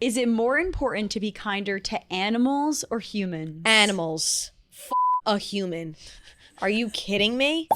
Is it more important to be kinder to animals or humans? Animals. A human. Are you kidding me?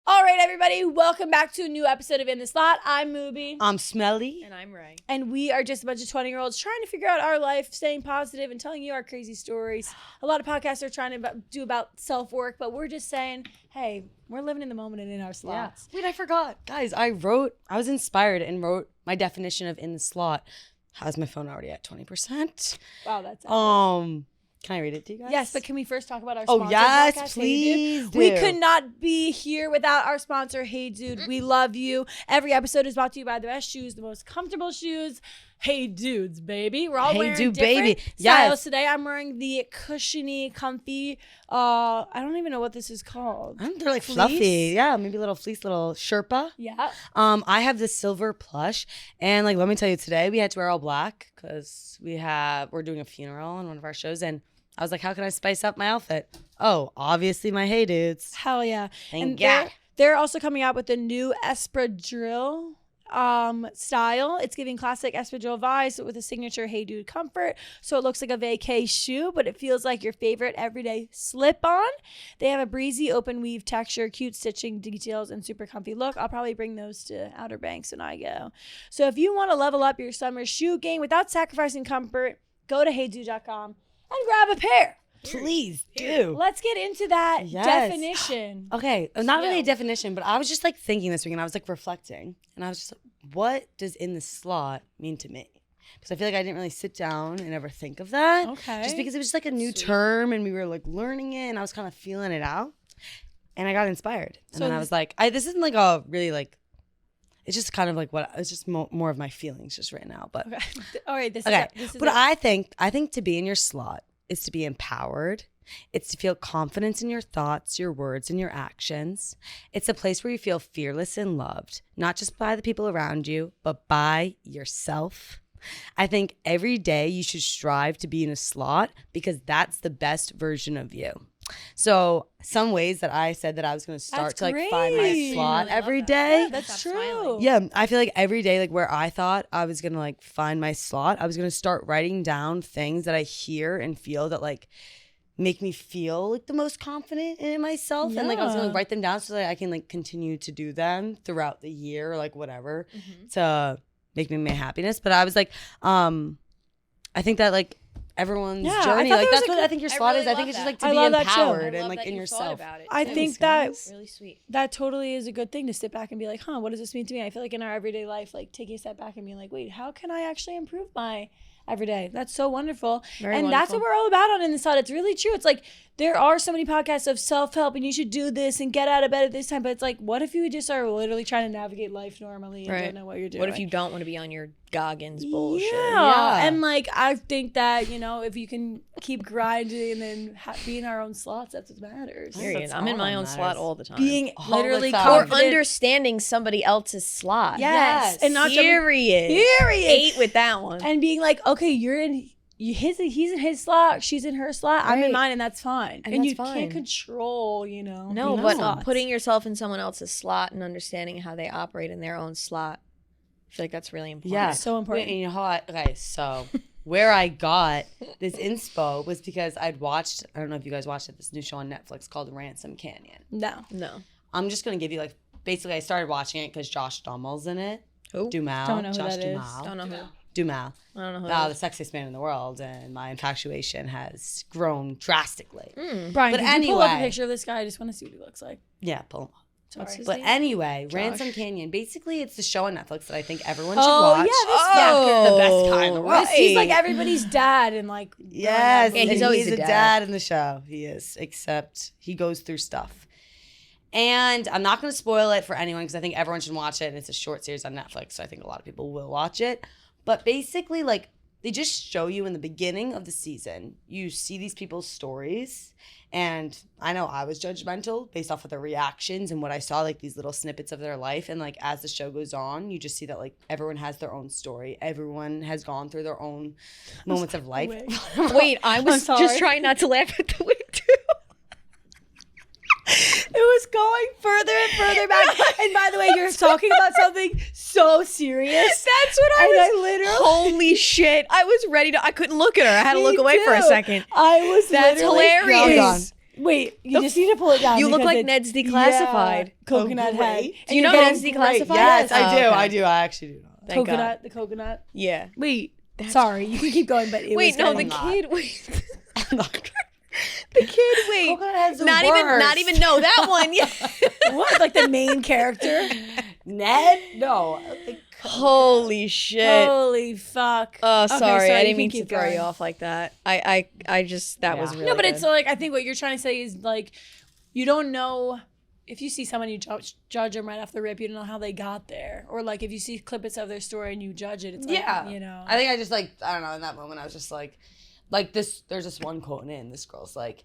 All right, everybody, welcome back to a new episode of In the Slot. I'm Moobie. I'm Smelly. And I'm Ray. And we are just a bunch of 20-year-olds trying to figure out our life, staying positive, and telling you our crazy stories. A lot of podcasts are trying to do about self-work, but we're just saying, hey, we're living in the moment and in our slots. Yeah. Wait, I forgot. Guys, I was inspired and wrote my definition of in the slot. How's my phone already at 20%? Wow, that's epic. Can I read it to you guys? Yes, but can we first talk about our sponsor? Oh, yes, podcast, please Hey Dude? do. We could not be here without our sponsor, Hey Dude. We love you. Every episode is brought to you by the best shoes, the most comfortable shoes. Hey Dudes, baby. We're all Hey wearing Dude, different baby. styles Yes. today. I'm wearing the cushiony, comfy, I don't even know what this is called. They're like Fleece? fluffy. Yeah, maybe little fleece, little Sherpa. Yeah. I have this silver plush, and like, let me tell you, today we had to wear all black because we're doing a funeral on one of our shows, and I was like, how can I spice up my outfit? Oh, obviously my Hey Dudes. Hell yeah. Thank And God. they're also coming out with the new espadrille style. It's giving classic espadrille vibes with a signature Hey Dude comfort. So it looks like a vacay shoe, but it feels like your favorite everyday slip-on. They have a breezy open weave texture, cute stitching details, and super comfy look. I'll probably bring those to Outer Banks when I go. So if you want to level up your summer shoe game without sacrificing comfort, go to heydude.com and grab a pair. Please do. Let's get into that Yes. definition. Okay, not really a definition, but I was just like thinking this week, and I was like reflecting, and I was just like, what does in the slot mean to me? Because I feel like I didn't really sit down and ever think of that. Okay. Just because it was just like a new term, and we were like learning it, and I was kind of feeling it out, and I got inspired. And So then I was like, this isn't like a really like, it's just kind of like it's just more of my feelings just right now. But Okay. All right. This okay, is but I think to be in your slot is to be empowered. It's to feel confidence in your thoughts, your words, and your actions. It's a place where you feel fearless and loved, not just by the people around you, but by yourself. I think every day you should strive to be in a slot because that's the best version of you. So some ways that I said that I was going to start That's to like find my great. slot Really every love that. day. Yeah, that's Stop true. smiling. Yeah, I feel like every day, like where I thought I was gonna like find my slot, I was gonna start writing down things that I hear and feel that like make me feel like the most confident in myself, and like I was gonna Yeah. write them down so that I can like continue to do them throughout the year, or like whatever, to make me my happiness. But I was like, I think that like everyone's Yeah, I journey, thought like that was that's a what good- I think your I slot really is. I think love it's just that. like to I be love that too. empowered I and love like that in you yourself. thought about it. I too. think Thanks, that Really sweet. that totally is a good thing to sit back and be like, what does this mean to me? I feel like in our everyday life, like taking a step back and being like, wait, how can I actually improve my everyday? That's so wonderful. Very and that's what we're all about on In the Slot. It's really true. It's like there are so many podcasts of self-help and you should do this and get out of bed at this time. But it's like, what if you just are literally trying to navigate life normally and Right. don't know what you're doing? What if you don't want to be on your Goggins bullshit? Yeah. And like, I think that, if you can keep grinding and then be in our own slots, that's what matters. Period. That's I'm in all my that own matters. slot all the time. Being All the literally time. or confident. understanding somebody else's slot. Yes. And not jumping- Period. Period. 8 with that one. And being like, okay, he's in his slot, she's in her slot, I'm in Right. mine, and that's fine. And And that's you fine. can't control, No, being but slots. putting yourself in someone else's slot and understanding how they operate in their own slot, I feel like that's really important. Yeah. so important. Wait, and you know how okay, so where I got this inspo was because I'd watched, I don't know if you guys watched it, this new show on Netflix called Ransom Canyon. No. No. I'm just going to give you like, basically I started watching it because Josh Dummel's in it. Who? Dumal. Don't know who Josh that is. Duhamel. Don't know who. Dumal. I don't know who. Wow, that the sexiest man in the world, and my infatuation has grown drastically. is. Brian, But could you pull up a anyway. picture of this guy? I just want to see what he looks like. Yeah, pull him up. What's Sorry. his But name? anyway, Josh. Ransom Canyon, basically it's the show on Netflix that I think everyone should Oh, watch. yeah, the best kind of right. He's like everybody's dad and like Yes, Yeah, he's and always he's a a dad. dad in the show. He is, except he goes through stuff. And I'm not going to spoil it for anyone because I think everyone should watch it, and it's a short series on Netflix, so I think a lot of people will watch it. But basically, like, they just show you in the beginning of the season, you see these people's stories. And I know I was judgmental based off of their reactions and what I saw, like these little snippets of their life. And like as the show goes on, you just see that like everyone has their own story. Everyone has gone through their own moments of life. Wait, I was just trying not to laugh at the wig too. It was going further and further back. And by the way, you're talking about something so serious. That's what I literally. Holy shit. I was ready to, I couldn't look at her. I had to look away for a second. I was That's literally. hilarious. Wait, you just need to pull it down. You look because like it's- Ned's Declassified. Yeah, coconut head. Do you know Ned's Declassified? Yes, I do. Oh, okay. I do. I actually do. Thank Coconut, God. the coconut. Yeah. Wait, sorry, you can keep going, but it Wait, was no, kinda the not. kid, wait. The kid, wait. Coconut head's the Not worst. even know that one. Yeah. What? Like the main character? Ned? No. Holy shit. Holy fuck. Oh, Okay, sorry. I you didn't can mean to keep throw going. you off like that. I just, that was Yeah. really No, but good. it's like, I think what you're trying to say is like, you don't know. If you see someone, you judge them right off the rip. You don't know how they got there, or like if you see clips of their story and you judge it, it's like, you know. I think I just like, I don't know, in that moment I was just like this, there's this one quote in this girl's like,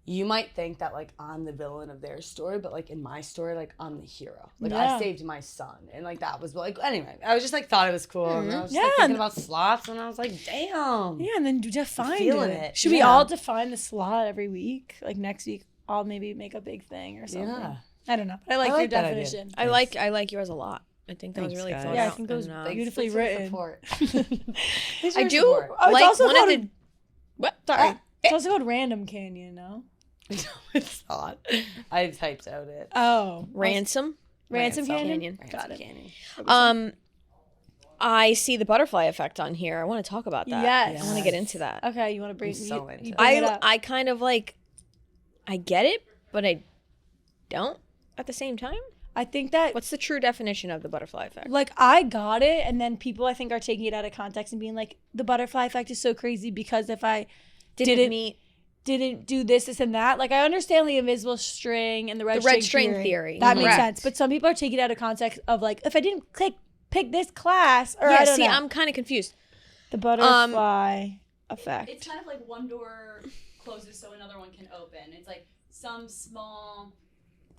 you might think that like I'm the villain of their story, but like in my story, like I'm the hero. Like Yeah. I saved my son. And like that was like, anyway, I was just like, thought it was cool. And I was just, like, Yeah. thinking about slots and I was like, damn. Yeah, and then define feeling it. it. Should we Yeah. all define the slot every week? Like next week, I'll maybe make a big thing or something. Yeah. I don't know. But I like your like that idea. definition. I like yours a lot. I think that was Thanks, really guys. thought Yeah, I out. think it was and, big. Beautifully written. I do Oh, it's like also one called of the. What? Sorry. It's also called Random Canyon, no? No, it's not. I typed out it. Oh. Ransom. Ransom Canyon? Canyon. Got it. Canyon. I see the butterfly effect on here. I want to talk about that. Yes. I want to get into that. Okay, you want to bring, I'm so you into it. bring it up. I kind of like, I get it, but I don't at the same time. I think that What's the true definition of the butterfly effect? like I got it, and then people I think are taking it out of context and being like, the butterfly effect is so crazy because if I didn't do this and that, like I understand the invisible string and the red string theory. That makes Correct. sense. But some people are taking it out of context of like, if I didn't pick this class, or Yeah, I don't see, know. I'm kind of confused. The butterfly effect. It's kind of like one door closes so another one can open. It's like some small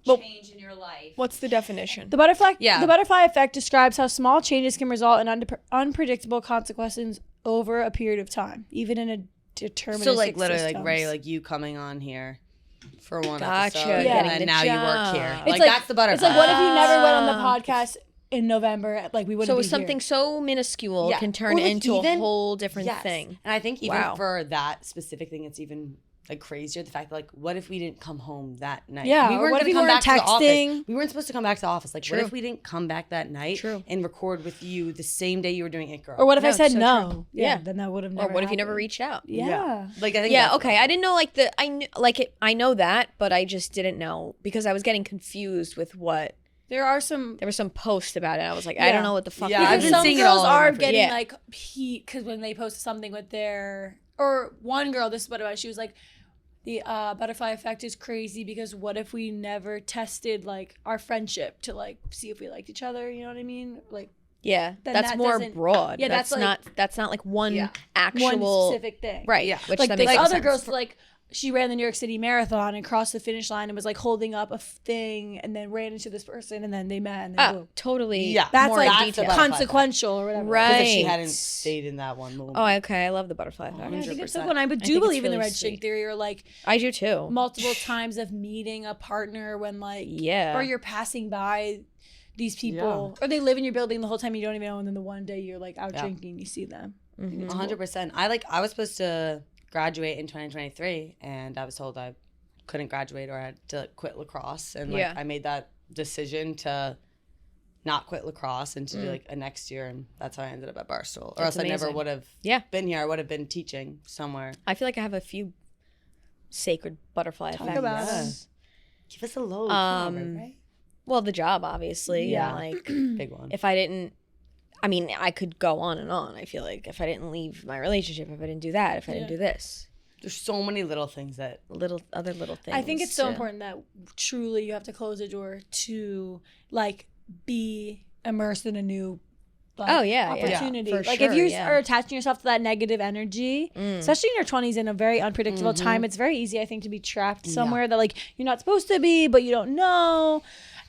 change in your life. What's the definition? The butterfly effect describes how small changes can result in unpredictable consequences over a period of time, even in a deterministic So like literally systems. like Ray, like you coming on here for one Gotcha, episode, getting and then the now you work job. here. It's Like that's the butterfly. It's like, what if you never went on the Ah. podcast in November? Like we wouldn't So be something here. so minuscule Yeah. can turn Or, like, into even- a whole different Yes. thing. And I think even Wow. for that specific thing, it's even like crazier. The fact that like, what if we didn't come home that night? Yeah, we or weren't what gonna if you come weren't back to the office. texting? We weren't supposed to come back to the office. Like, True. what if we didn't come back that night True. and record with you the same day you were doing It Girl? Or what if I No, said so no? true. Yeah, Yeah. then that would have Or never. what if you never happened. reached out? Yeah. Like I think. Yeah, that's okay. I didn't know like I knew like it. I know that, but I just didn't know because I was getting confused with what There are some. there was some post about it. I was like, I Yeah. don't know what the fuck. Yeah, this I've Because been is. some seeing it girls all over are my feed. getting Yeah. like heat because when they post something with their, or one girl, this is what it was. She was like, the butterfly effect is crazy because what if we never tested like our friendship to like see if we liked each other? You know what I mean? Like Yeah, then that's that more doesn't- broad. Yeah, that's like- that's not like one Yeah. actual one specific thing, right. Yeah. Which Like that the makes other sense. girls, like she ran the New York City Marathon and crossed the finish line and was like holding up a thing and then ran into this person and then they met and then Oh, boom. totally. Yeah. That's more like in that's the detail. butterfly consequential or whatever. Right. Because if she hadn't stayed in that one moment. Oh, okay. I love the butterfly effect. Yeah, I think it's 100%. so cool. And I think do it's believe in the really red string sweet. theory or like I do too. multiple times of meeting a partner when like Yeah. or you're passing by these people or they live in your building the whole time you don't even know and then the one day you're like out Yeah. drinking you see them. Mhm. 100%. I was supposed to graduate in 2023, and I was told I couldn't graduate or I had to quit lacrosse, and like Yeah. I made that decision to not quit lacrosse and to do like a next year, and that's how I ended up at Barstool. Or That's else I never amazing. would have been here. I would have been teaching somewhere. I feel like I have a few sacred butterfly Talk effects. about Yeah. it. Give us a load. Come on, Right? Well, the job, obviously. Yeah. And, like, big one. if I didn't, I mean, I could go on and on. I feel like if I didn't leave my relationship, if I didn't do that, if I didn't Yeah. do this, There's so many little things that other little things. I think it's so yeah. important that truly you have to close the door to like be immersed in a new like, Oh, yeah, opportunity. for Like sure, if you yeah. are attaching yourself to that negative energy, especially in your 20s in a very unpredictable time, it's very easy, I think, to be trapped somewhere that like you're not supposed to be, but you don't know.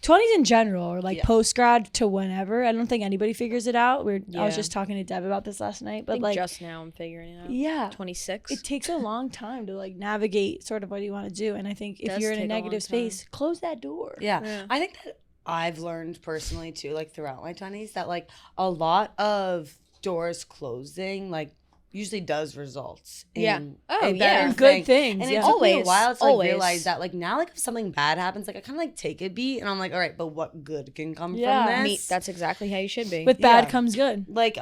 20s in general, or like post grad to whenever. I don't think anybody figures it out. I was just talking to Deb about this last night, but like just now I'm figuring it out. Yeah, 26. it takes a long time to like navigate sort of what you want to do, and I think if Does you're in a take a long negative time. space, close that door. Yeah. I think that I've learned personally too, like throughout my 20s, that like a lot of doors closing like usually does results in a better good things. And yeah. it took me a Always, while to like always. realize that like now like if something bad happens, like I kind of like take a beat and I'm like, all right, but what good can come Yeah. from this? That's exactly how you should be. With bad Yeah. comes good. like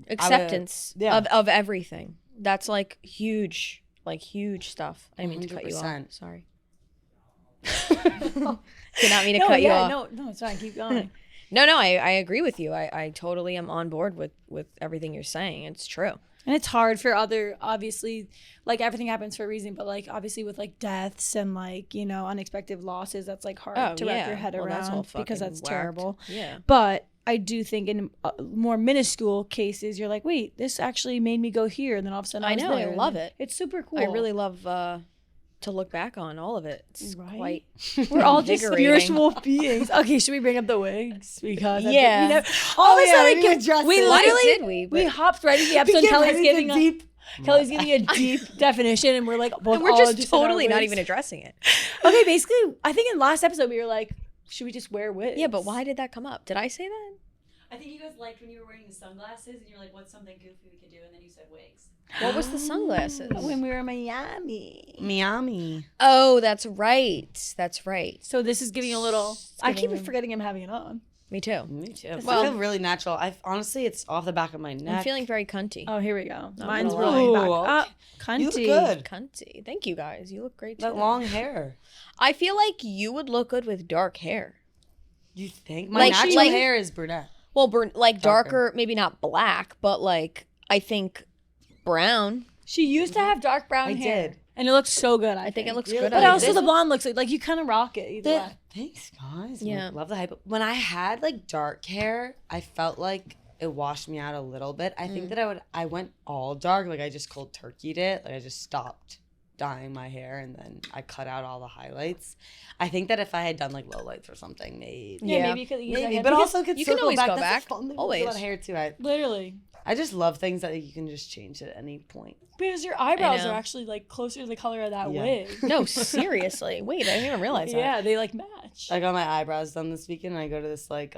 acceptance yeah. of everything. That's like huge stuff. I didn't mean to cut you off. 100%. Sorry. Did not mean to cut you off. No, it's fine. Keep going. No, I agree with you. I totally am on board with everything you're saying. It's true. And it's hard for obviously, like everything happens for a reason, but like obviously with like deaths and like, you know, unexpected losses, that's like hard to wrap your head Well, that's all around because fucking that's whacked. terrible. Yeah. But I do think in more minuscule cases, you're like, wait, this actually made me go here. And then all of a sudden I was know, I there. love And it. It's super cool. I really love to look back on all of it. It's Right? quite We're all just invigorating. spiritual beings. Okay, should we bring up the wigs? Because Yeah. all of a yeah, sudden, we didn't address we it. Why literally did we? we But- hopped right into the episode. Kelly's giving a deep. deep definition, and we're like, both We're all just in our totally not wigs. even addressing it. Okay, basically, I think in last episode we were like, should we just wear wigs? Yeah, but why did that come up? Did I say that? I think you guys liked when you were wearing the sunglasses and you're like, what's something goofy we could do? And then you said wigs. What was the sunglasses? When we were in Miami. Miami. Oh, that's right. That's right. So this is giving a little. I keep giving- forgetting I'm having it on. Me too. Me too. Well- I feel really natural. Honestly, it's off the back of my neck. I'm feeling very cunty. Oh, here we go. Not Mine's gonna rolling back lie. up. Cunty. You look good. Cunty. Thank you guys. You look great too. That long hair. I feel like you would look good with dark hair. You think? My Like- natural like- hair is brunette. Well, like Darker. darker, maybe not black, but like I think brown. She used to have dark brown I hair. did. And it looks so good. I think it looks Really? good. But on also you. the blonde looks like you kind of rock it either way. Thanks, guys. Yeah. Love the hype. When I had like dark hair, I felt like it washed me out a little bit. I think that I went all dark. Like I just cold turkeyed it. Like I just stopped dyeing my hair and then I cut out all the highlights. I think that if I had done like low lights or something, maybe. Yeah, Yeah. maybe you could use Maybe, that but because- also could you can circle always back. go That's back. the fun thing Always. about hair too. literally. I just love things that you can just change at any point. Because your eyebrows know. are actually like closer to the color of that Yeah. wig. No, seriously. Wait, I didn't even realize that. Yeah, they like match. I got my eyebrows done this weekend and I go to this like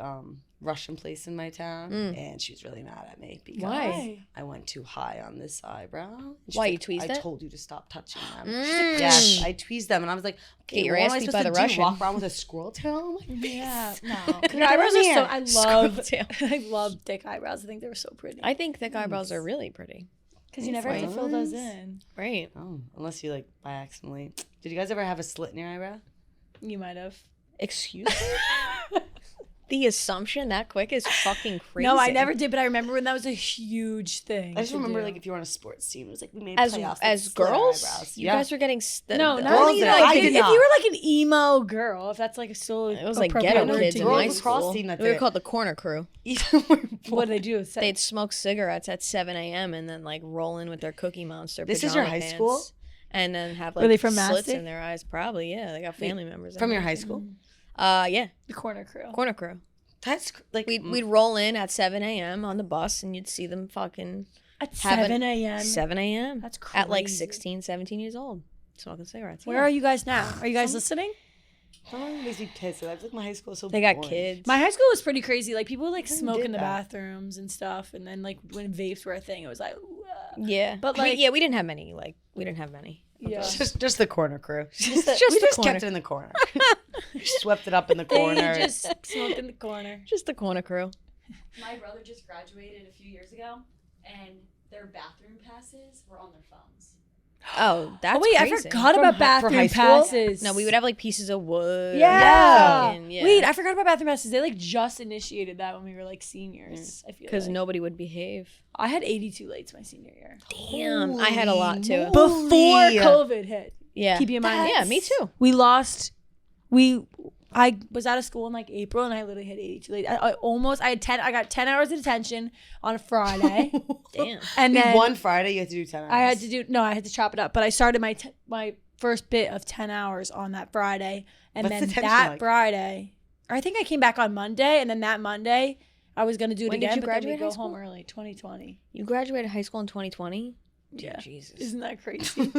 Russian place in my town and she was really mad at me because Why? I went too high on this eyebrow. And she's Why, like, you tweezed I it? told you to stop touching them. Mm. She's like, yes, I tweezed them and I was like, okay, Get your what ass am I beat supposed by to the do? Russian. Walk around with a squirrel tail on my face? Yeah, no. Come Your eyebrows are here. so. I love. Tail. I love thick eyebrows. I think they were so pretty. I think thick eyebrows are really pretty. Because you never have to fill those in. Right. Oh, unless you like by accidentally. Did you guys ever have a slit in your eyebrow? You might have. Excuse me? The assumption that quick is fucking crazy. No, I never did, but I remember when that was a huge thing. I just to remember do. like if you were on a sports team, it was like we made As playoffs. with as slit girls, eyebrows. you Yeah. guys were getting No, not Girls only did. like I if did you not. were like an emo girl, if that's like still It was like appropriate ghetto word kids to in girls my use. lacrosse school. team that We were did. called the corner crew. What did they do? They'd smoke cigarettes at 7 a.m. and then like roll in with their Cookie Monster. This is your pajama high school? pants, and then have Were like they from slits Mastic? in their eyes. Probably, yeah. They got family members in From your there. high school? Yeah, the corner crew. corner crew. That's like We'd roll in at 7 a.m. on the bus, and you'd see them fucking At having- 7 a.m. 7 a.m. That's At like crazy. 16, 17 years old, smoking cigarettes. Where are you guys now? Are you guys listening? Someone makes me pissed. I feel like my high school is so They got boring. kids. My high school was pretty crazy. Like people would like smoke did in the that. bathrooms and stuff, and then like when vapes were a thing, it was like, ooh, Yeah, But, we like- didn't have many. Like we didn't have many. yeah. Just the corner crew. Just we the just corner. kept it in the corner. We swept it up in the They corner. just smoked in the corner. Just the corner crew. My brother just graduated a few years ago, and their bathroom passes were on their phones. Oh, that's Oh wait, crazy. I forgot For about hi- for high bathroom school? passes. No, we would have like pieces of wood. Yeah. and yeah. Wait, I forgot about bathroom passes. They like just initiated that when we were like seniors. I feel because like. nobody would behave. I had 82 lates my senior year Damn, I had a lot too. Holy before moly. COVID hit. Yeah, Keep in mind, yeah, me too. We lost. We I was out of school in like April and I literally had 82 late. I got 10 hours of detention on a Friday. Damn. And then one Friday you had to do 10 hours. I had to chop it up. But I started my first bit of 10 hours on that Friday. And What's then the tension that like? Friday, I think I came back on Monday. And then that Monday, I was going to do it When did again. you but then graduate we high go school? home early, 2020. You graduated high school in 2020? Yeah. Jesus. Isn't that crazy?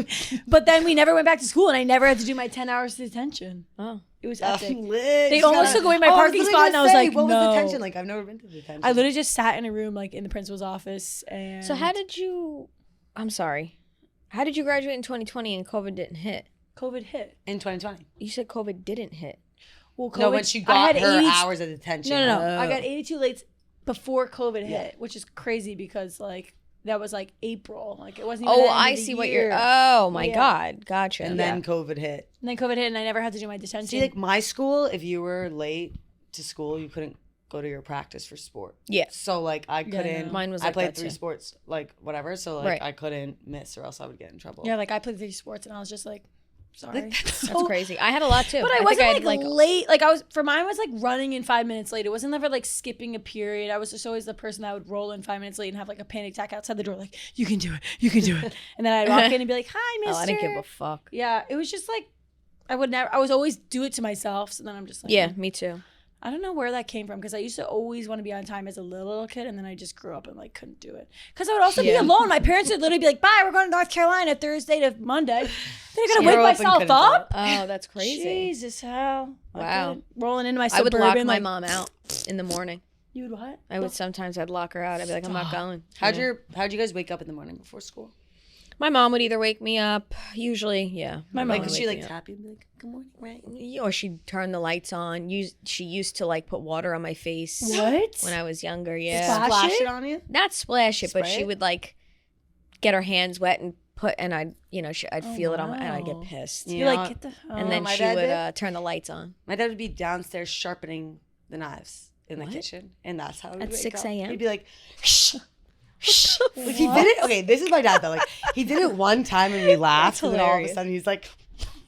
But then we never went back to school and I never had to do my 10 hours of detention. Oh. It was epic. Lit. They almost took away my parking spot and I was like, what no. was the tension? Like, I've never been to detention. I literally just sat in a room like in the principal's office and So how did you graduate in 2020 and COVID didn't hit? COVID hit. In 2020. You said COVID didn't hit. Well, COVID, No, when she I got had her 80 hours of detention. No. Oh. I got 82 late before COVID Yeah. hit, which is crazy because like that was like April. Like it wasn't even Oh, the end I of the see what year. you're. Oh my Yeah. God, gotcha. And then COVID hit. And then COVID hit and I never had to do my detention. See, like my school, if you were late to school, you couldn't go to your practice for sport. yeah, So like I couldn't. no. Mine was I like played that 3 too. sports, like whatever. So like Right. I couldn't miss, or else I would get in trouble. Yeah, like I played 3 sports and I was just like, sorry. Like, that's that's so crazy. I had a lot too. But I think wasn't had, like late. Like I was for mine was like running in 5 minutes late. It wasn't never like skipping a period. I was just always the person that would roll in 5 minutes late and have like a panic attack outside the door, like, you can do it, you can do it. And then I'd walk in and be like, hi, mister. Oh, I didn't give a fuck. Yeah, it was just like I was always do it to myself. So then I'm just like, Yeah, me too. I don't know where that came from because I used to always want to be on time as a little kid, and then I just grew up and like couldn't do it because I would also be Yeah. alone. My parents would literally be like, "Bye, we're going to North Carolina Thursday to Monday." Then I gotta Grew wake up and myself couldn't do up. Oh, that's crazy. Jesus, how? Wow. Rolling into my I would suburban. lock my like, mom out in the morning. You would what? I would sometimes I'd lock her out. I'd be like, I'm not going. How'd Yeah. you guys wake up in the morning before school? My mom would either wake me up, usually, yeah. My mom Like, would could she wake like me up. tap you and be like, "Good morning, right?" Or she'd turn the lights on. She used to like put water on my face What? when I was younger. Yeah, Splash Splash it? it on you. not splash it, but Spray she it? would like get her hands wet and I'd I'd Oh, feel it on my, and I'd get wow. pissed. Yeah. You're like, get the hell. And then my she dad would did? turn the lights on. My dad would be downstairs sharpening the knives in the What? kitchen, and that's how At 6 a.m.? He'd be like, "Shh, shh." Like he did it. Okay, this is my dad though. Like he did it one time and we laughed, and then all of a hilarious. sudden he's like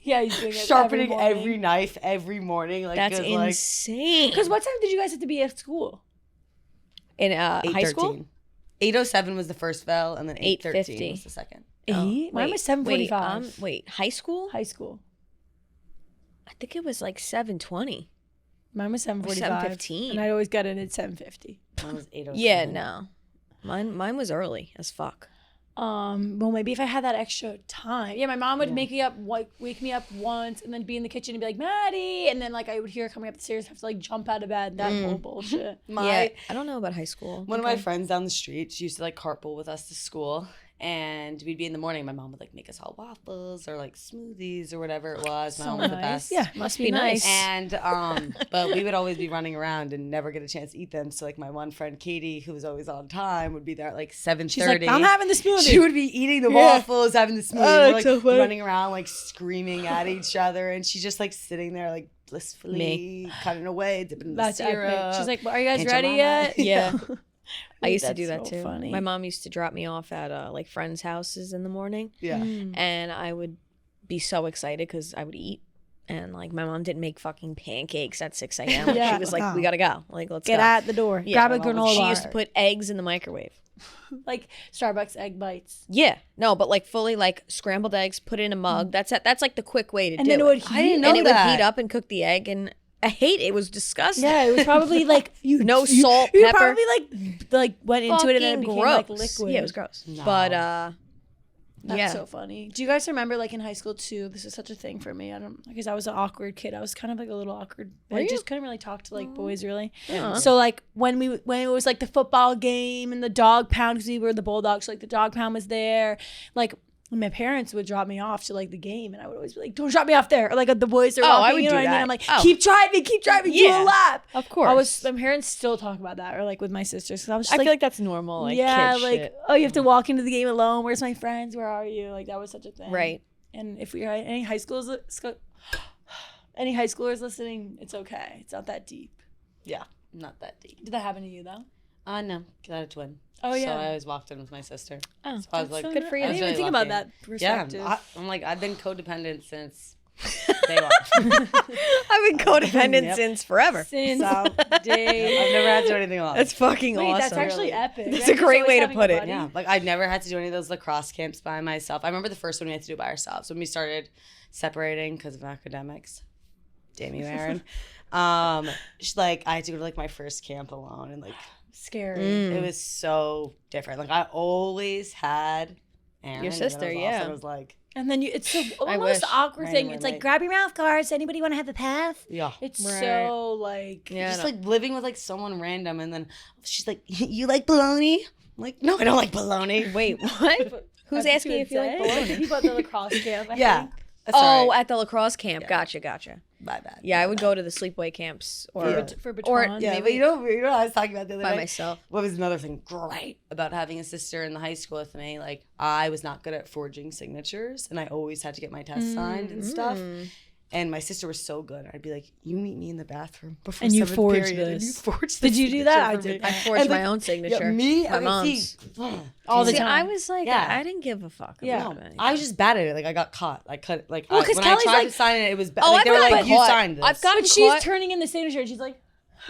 yeah, he's doing it sharpening every every knife every morning. Like That's 'cause, like, insane. Because what time did you guys have to be at school? In high school, 8:07 was the first bell, and then 8:13 8:50. was the second. 8? Mine was 7:45. Wait, high school? High school. I think it was like 7:20. Mine was 7:45. 7:15. And I'd always get in at 7:50. Mine was 8:07. Yeah, no, mine was early as fuck. Well, maybe if I had that extra time. Yeah, my mom would wake me up once and then be in the kitchen and be like, Maddie. And then like I would hear her coming up the stairs, have to like jump out of bed. That whole bullshit. Yeah, I don't know about high school. One of my friends down the street, she used to like carpool with us to school, and we'd be in the morning. My mom would like make us all waffles or like smoothies or whatever it was. My So mom was the nice. best. Yeah, must be nice. And but we would always be running around and never get a chance to eat them. So like my one friend Katie, who was always on time, would be there at like 7:30. She's like, I'm having the smoothie. She would be eating the waffles, having the smoothie. Oh, We're, that's like so funny. running around, like screaming at each other, and she's just like sitting there, like blissfully cutting away, dipping in the That's syrup. epic. She's like, are you guys Aunt ready Jemima. yet? Yeah. I used to That's do that so too. funny. My mom used to drop me off at like friends' houses in the morning, yeah. and I would be so excited because I would eat. And like my mom didn't make fucking pancakes at 6 a.m. Yeah. She was like, "We gotta go. Like, let's Get go." out the door. Yeah, Grab a my mom granola She bar. used to put eggs in the microwave. like Starbucks egg bites. Yeah, no, but like fully like scrambled eggs, put it in a mug. That's like the quick way to And do then it. it would I didn't heat. know And it that. would heat up and cook the egg, and I hate it. It was disgusting. Yeah, it was probably like No salt, you pepper. probably like went into it and then it Fucking became gross. like liquid. Yeah, it was gross. No. But That's yeah. so funny. Do you guys remember like in high school too? This is such a thing for me. I don't because I was an awkward kid. I was kind of like a little awkward. Were I you? just couldn't really talk to like boys really. Yeah. So like when it was like the football game and the dog pound because we were the Bulldogs, so, like the dog pound was there. Like my parents would drop me off to like the game, and I would always be like, "Don't drop me off there." Or like the boys are walking, I would you know do what I mean? that. I'm like, Oh. keep driving, do Yeah. a lap. Of course. My parents still talk about that, or like with my sisters, because I was just I like, feel like that's normal. Like, yeah, kid like shit. oh, you have to walk into the game alone. Where's my friends? Where are you? Like that was such a thing, Right. And if we are any high schoolers listening, it's okay. It's not that deep. Yeah, not that deep. Did that happen to you though? No, because I had a twin. Oh yeah. So I always walked in with my sister. Oh, So I was like, good for you. I I was didn't even really think about lucky. that perspective. Yeah, I'm like, I've been codependent since Day one. I've been codependent Yep. since forever. Since I've day. never had to do anything alone. That's fucking Wait, awesome. that's actually epic. That's right? a great Just way to always put having a it. buddy. Yeah, like I've never had to do any of those lacrosse camps by myself. I remember the first one we had to do by ourselves when we started separating because of academics. Damn you, Aaron. Like I had to go to like my first camp alone, and like Scary. it was so different. Like I always had Aaron, Your and then sister, all of a yeah. sudden it was like, And then it's so I almost wish. awkward Right, thing. right, It's like right. grab your mouth guards. Anybody want to have a path? yeah. It's Right. so like Yeah, Just no. like living with like someone random, and then she's like, "You like bologna?" I'm like, no, I don't like bologna. Wait, what? Who's That's asking what if you like say. bologna? People at the lacrosse camp. I Yeah. think. That's Oh, all right. at the lacrosse camp. Gotcha. My bad. Yeah, I would go to the sleepaway camps or Yeah. For or baton. Yeah, maybe but you know what I was talking about the other by day? myself. What was another thing great about having a sister in the high school with me? Like, I was not good at forging signatures, and I always had to get my tests signed and stuff. And my sister was so good. I'd be like, "You meet me in the bathroom before And you 7th forged period, and you this. forged Did this you do that? signature I for did me." I that. forged And, my like, own signature. Yeah, me, my I mom's. All the See, time. I was like, Yeah. I didn't give a fuck. Yeah. about it. I was just bad at it. Like, I got caught. I cut like Well, 'cause when Kelly's I tried like- to sign it, it was bad. Oh, Like, I've they were gotten like, "You caught. signed this." I've gotten But she's caught. turning in the signature and she's like,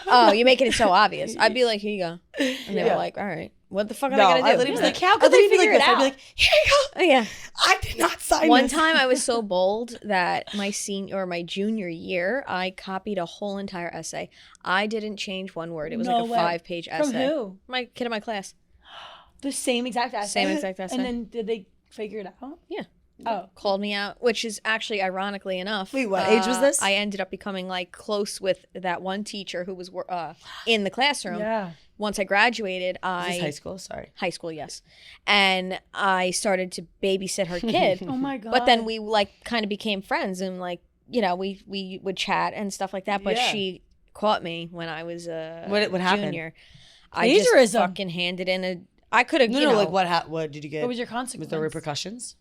Oh, you're making it so obvious. I'd be like, here you go. And they Yeah. were like, all right, what the fuck am No, I I gonna do? literally was like, how I could they literally be figure it this. I'd out? be like, "Here you go. Oh yeah. I did not sign One this." time I was so bold that my senior or my junior year, I copied a whole entire essay. I didn't change one word. It was No like a way. 5-page essay. from who? My kid in my class. The same exact essay. Same exact essay. And then did they figure it out? Yeah. Oh. Called me out, which is actually ironically enough. Wait, what age was this? I ended up becoming like close with that one teacher who was in the classroom. Yeah. Once I graduated, Is this high school? Sorry. high school, yes, and I started to babysit her kid. Oh my god. But then we like kind of became friends, and like we would chat and stuff like that. But Yeah. she caught me when I was What happened? junior. I just Plagiarism. fucking handed in a. I could have. No, like what did you get? what was your Was consequence? there repercussions?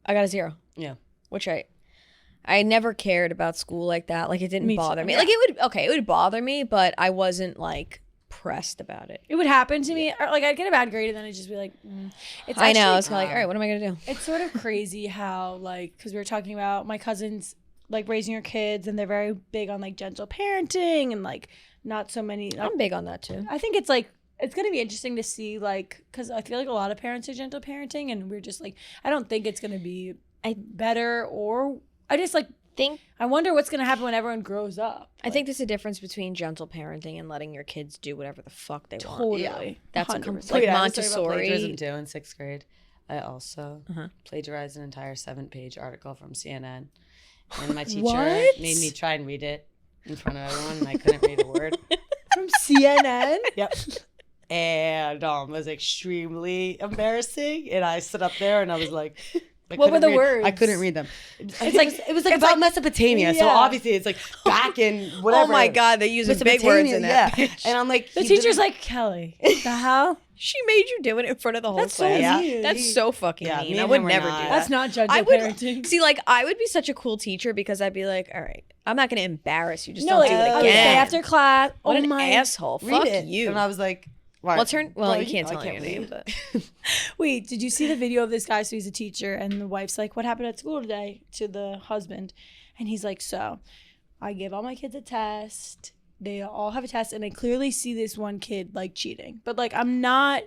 I got a 0. Yeah. Which I never cared about school like that. Like it didn't Me too. bother me. Yeah. Like it would bother me, but I wasn't like pressed about it. It would happen to me. Or, like I'd get a bad grade and then I'd just be like, It's I know. actually- It's kind of like, all right, what am I gonna do? It's sort of crazy how like because we were talking about my cousins like raising your kids and they're very big on like gentle parenting and like not so many. I'm big on that too. I think it's like it's gonna be interesting to see like because I feel like a lot of parents are gentle parenting and we're just like I don't think it's gonna be better or I just like I wonder what's gonna happen when everyone grows up. I think there's a difference between gentle parenting and letting your kids do whatever the fuck they want. Totally. That's a 100%. like I had a story about Montessori. plagiarism too in 6th grade. I also Uh-huh. plagiarized an entire 7-page article from CNN, and my teacher What? made me try and read it in front of everyone, and I couldn't read a word. From CNN. Yep. And it was extremely embarrassing. And I stood up there and I was like, What were the I words? couldn't read them. It's like- it was like about Mesopotamia. So Yeah. obviously it's like back in whatever. Oh my god, they're using big words in that. Yeah. And I'm like, The he teacher's didn't- like Kelly. The hell? She made you do it in front of the whole That's so class. mean. That's so fucking Yeah, mean. me I and would him were never not- do that. That's not gentle I would parenting. see, like, I would be such a cool teacher because I'd be like, all right, I'm not going to embarrass you. Just No, don't like do I it would stay again. after class. What oh an my asshole. read Fuck it. you. And I was like, why? What's her? Well, Well, you can't I tell her can't name, believe but Wait, did you see the video of this guy? So he's a teacher, and the wife's like, "What happened at school today?" to the husband, and he's like, "So, I give all my kids a test. They all have a test, and I clearly see this one kid like cheating, but like I'm not,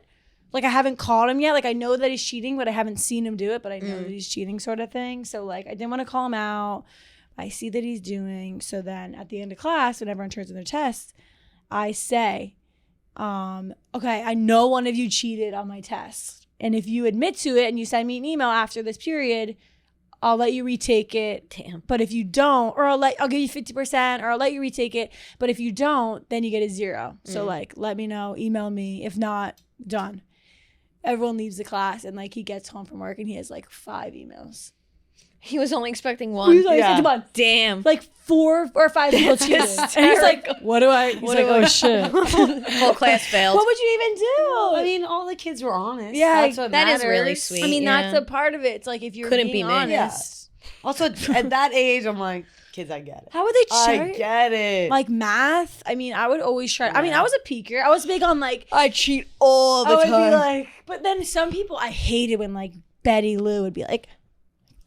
like I haven't caught him yet. Like I know that he's cheating, but I haven't seen him do it. But I know that he's cheating, sort of thing. So like I didn't want to call him out. I see that he's doing. So then at the end of class, when everyone turns in their tests, I say." Okay, I know one of you cheated on my test. And if you admit to it and you send me an email after this period, I'll let you retake it. damn. But if you don't, or I'll give you 50%, or I'll let you retake it. But if you don't, then you get a 0. So like, let me know, email me. If not, done. Everyone leaves the class and like he gets home from work and he has like 5 emails. He was only expecting one. He's like, Yeah. come on. Damn. Like 4 or 5 people cheated. And he's like, what do I? He's like, oh shit. Whole class failed. What would you even do? I mean, all the kids were honest. Yeah, That's what that is really matters. sweet. I mean, Yeah. that's a part of it. It's like if you're Couldn't being be me. honest. Also, at that age, I'm like, kids, I get it. How would they I check? get it. Like math? I mean, I would always try. I mean, I was a peeker. I was big on like, I cheat all I would be like, but then some people, I hated when like Betty Lou would be like,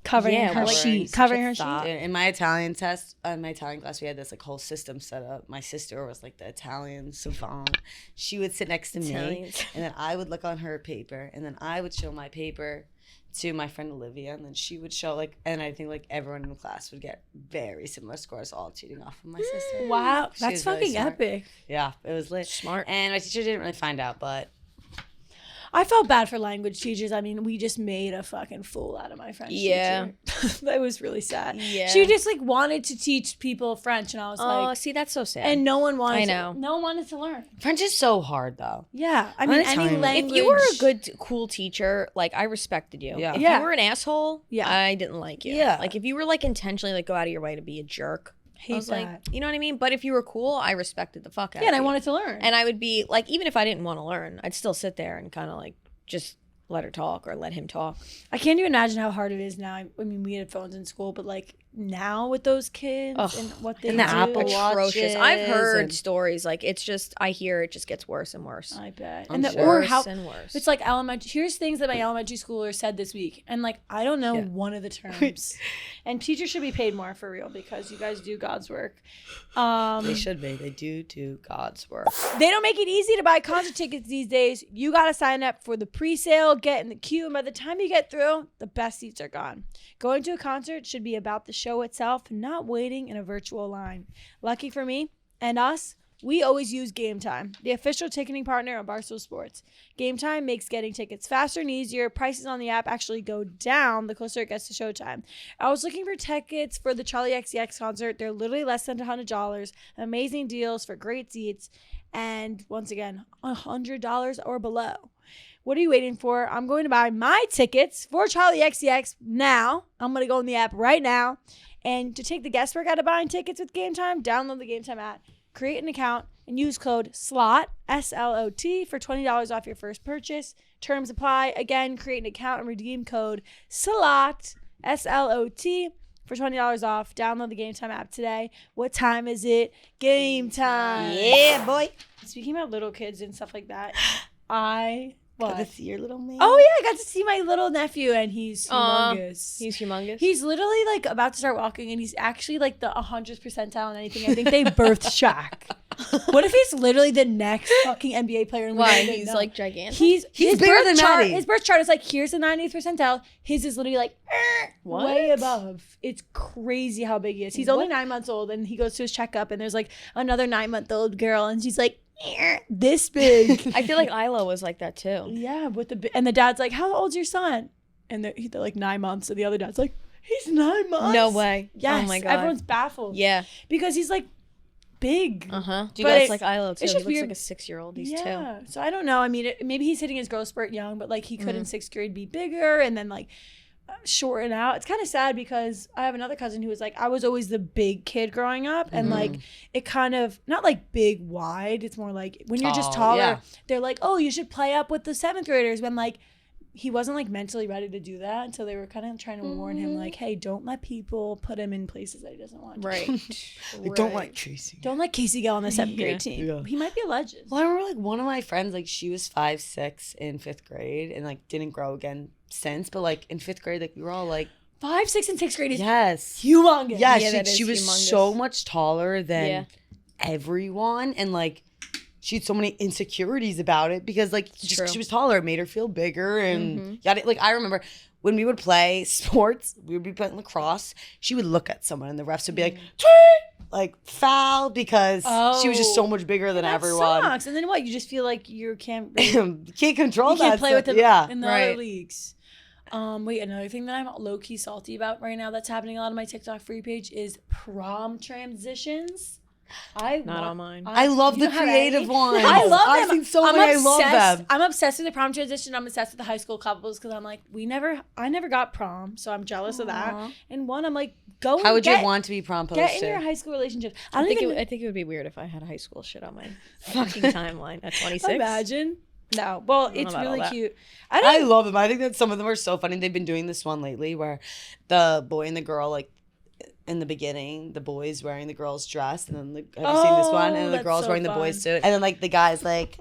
covering Yeah, her we're sheet. such Covering a her thought. sheet. In my Italian test, in my Italian class, we had this like whole system set up. My sister was like the Italian savant. She would sit next to me, Italians. and then I would look on her paper, and then I would show my paper to my friend Olivia, and then she would show like, and I think like everyone in the class would get very similar scores, all cheating off of my sister. Wow, She that's was really fucking smart. epic. Yeah, it was lit. Smart. And my teacher didn't really find out, but I felt bad for language teachers. I mean, we just made a fucking fool out of my French Yeah. teacher. That was really sad. Yeah. She just like wanted to teach people French, and I was Oh, like, see, that's so sad. and no one wanted. I know. No one wanted to learn. French is so hard though. Yeah, I mean, any Anytime. language. if you were a good, cool teacher, like I respected you. Yeah. If Yeah. you were an asshole, Yeah. I didn't like you. Yeah. Like if you were like intentionally like go out of your way to be a jerk, Hate I was that. like, you know what I mean? But if you were cool, I respected the fuck out Yeah, of and I you. wanted to learn. And I would be like, even if I didn't want to learn, I'd still sit there and kind of like just let her talk or let him talk. I can't even imagine how hard it is now. I mean, we had phones in school, but like now with those kids Ugh. and what they And the do, Apple Watch. Atrocious. I've heard and- stories like it's just I hear it just gets worse and worse. I bet. I'm And the, sure. or Worse how and worse. it's like elementary. Here's things that my elementary schooler said this week, and like I don't know Yeah. one of the terms. And teachers should be paid more for real because you guys do God's work. They should be. They do God's work. They don't make it easy to buy concert tickets these days. You got to sign up for the pre-sale, get in the queue, and by the time you get through, the best seats are gone. Going to a concert should be about the show itself, not waiting in a virtual line. Lucky for me and us, we always use Game Time, the official ticketing partner of Barstool Sports. Game Time makes getting tickets faster and easier. Prices on the app actually go down the closer it gets to showtime. I was looking for tickets for the Charlie XCX concert. They're literally less than $100. Amazing deals for great seats. And once again, $100 or below. What are you waiting for? I'm going to buy my tickets for Charlie XCX now. I'm going to go in the app right now. And to take the guesswork out of buying tickets with Game Time, download the Game Time app. Create an account and use code SLOT, S-L-O-T, for $20 off your first purchase. Terms apply. Again, create an account and redeem code SLOT, S-L-O-T, for $20 off. Download the Game Time app today. What time is it? Game time. Yeah, boy. Speaking about little kids and stuff like that, I... Got to What? see your little man. Oh, yeah, I got to see my little nephew, and he's Aw, humongous. He's humongous. He's literally like about to start walking, and he's actually like the 100th percentile in anything. I think they birthed Shaq. What if he's literally the next fucking NBA player? And we Why? don't even He's know? like gigantic. He's He's his bigger birth than chart. Maddie. His birth chart is like, here's the 90th percentile. His is literally like What? way above. It's crazy how big he is. He's only 9 months old, and he goes to his checkup, and there's like another 9-month-old girl, and she's like this big. I feel like Isla was like that too. Yeah, with and the dad's like, how old's your son? And they're like 9 months, and the other dad's like, he's 9 months. No way. Yes. Oh my god. Everyone's baffled. Yeah. because he's like big. Uh-huh. But That's it's- like Isla too. it's He just looks weird. like a 6-year-old. He's Yeah. So I don't know. I mean, maybe he's hitting his growth spurt young, but like he could in 6th grade be bigger and then like shorten out. It's kind of sad because I have another cousin who was like, I was always the big kid growing up, and like it kind of not like big wide. It's more like when you're just Tall, taller, yeah. they're like, oh, you should play up with the 7th graders. When like he wasn't like mentally ready to do that, and so they were kind of trying to warn him like, hey, don't let people put him in places that he doesn't want to. Right. Like, don't like Tracy. Don't let Casey go on the 7th grade team. Yeah. He might be a legend. Well, I remember like one of my friends, like she was 5'6" in 5th grade and like didn't grow again since. But like in 5th grade, like we were all like, 5, 6, and 6th grade is yes. humongous. Yeah, Yeah, that she is was humongous. so much taller than Yeah. everyone, and like she had so many insecurities about it because like True. she was taller, it made her feel bigger, and yada. Like I remember when we would play sports, we would be playing lacrosse. She would look at someone, and the refs would be like, "Tweet!" like foul, because she was just so much bigger than That everyone. sucks. And then what? You just feel like you can't. Really, You can't control you that. can't play with stuff. them Yeah. in the Right. other leagues. Wait, another thing that I'm low key salty about right now that's happening a lot on my TikTok free page is prom transitions. Not on mine. I love You the don't have creative any? ones. I love them. I've seen so I'm many. I love obsessed- them. I'm obsessed with the prom transition. I'm obsessed with the high school couples because I'm like, I never got prom, so I'm jealous of that. And one, I'm like, go. How would get, you want to be prom get in posted? your high school relationship? I I don't think, even I think it would be weird if I had high school shit on my fucking timeline at 26. imagine. No, well, don't know it's about all really that. cute. I love them. I think that some of them are so funny. They've been doing this one lately where the boy and the girl, like, in the beginning, the boys wearing the girl's dress, and then have you seen this one? And the that's girls so wearing the fun. boys suit, and then like the guys like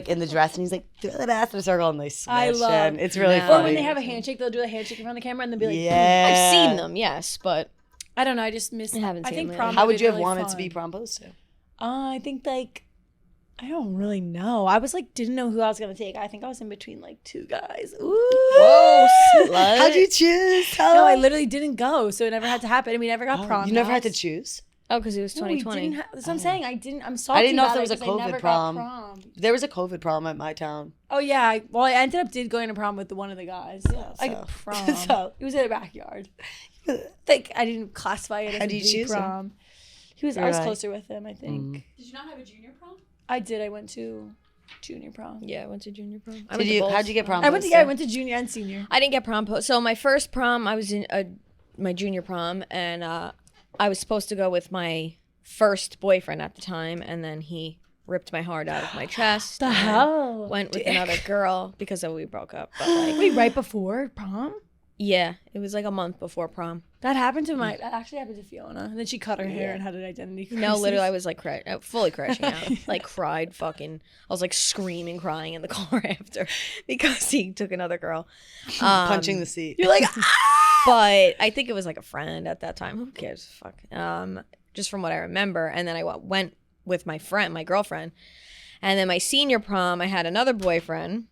in the dress, and he's like throw that ass in a circle, and they smash. I love- and it's really No. funny. Or when they have a handshake, they'll do a handshake in front of the camera and they'll be like, yeah, I've seen them, yes, but I don't know. I just miss. I haven't I seen think them prom. lately. How would would be you have really wanted fun. to be promposed to? I think like I don't really know. I was like didn't know who I was gonna take. I think I was in between like two guys. Ooh. whoa, slut. How'd you choose? No, I literally didn't go, so it never had to happen. And we never got prom. You never had to house. choose. Oh, because it was No, we 2020. didn't that's what I'm saying. I'm salty. I didn't know if about there it was a 'cause I never COVID got prom. There was a COVID prom at my town. Oh yeah. Well, I ended up going to prom with one of the guys. Yeah. Like so- prom. so- It was in a backyard. Like I didn't classify it as How'd a you big choose him? prom. I was Right. closer with him, I think. Mm. Did you not have a junior prom? I did. I went to junior prom. Yeah, I went to junior prom. I Did went to you? both. How'd you get prom? I went to junior and senior. I didn't get prom post. So my first prom, I was in my junior prom, and I was supposed to go with my first boyfriend at the time, and then he ripped my heart out of my chest. The and hell? Went with another girl because we broke up. But like, Wait, right before prom? yeah, it was like a month before prom. That actually happened to Fiona. And then she cut her hair and had an identity crisis. No, literally, I was like fully crashing out. Like cried, fucking. I was like screaming, crying in the car after because he took another girl. Punching the seat. You're like, But I think it was like a friend at that time. Who cares? Fuck. Just from what I remember. And then I went with my girlfriend. And then my senior prom, I had another boyfriend.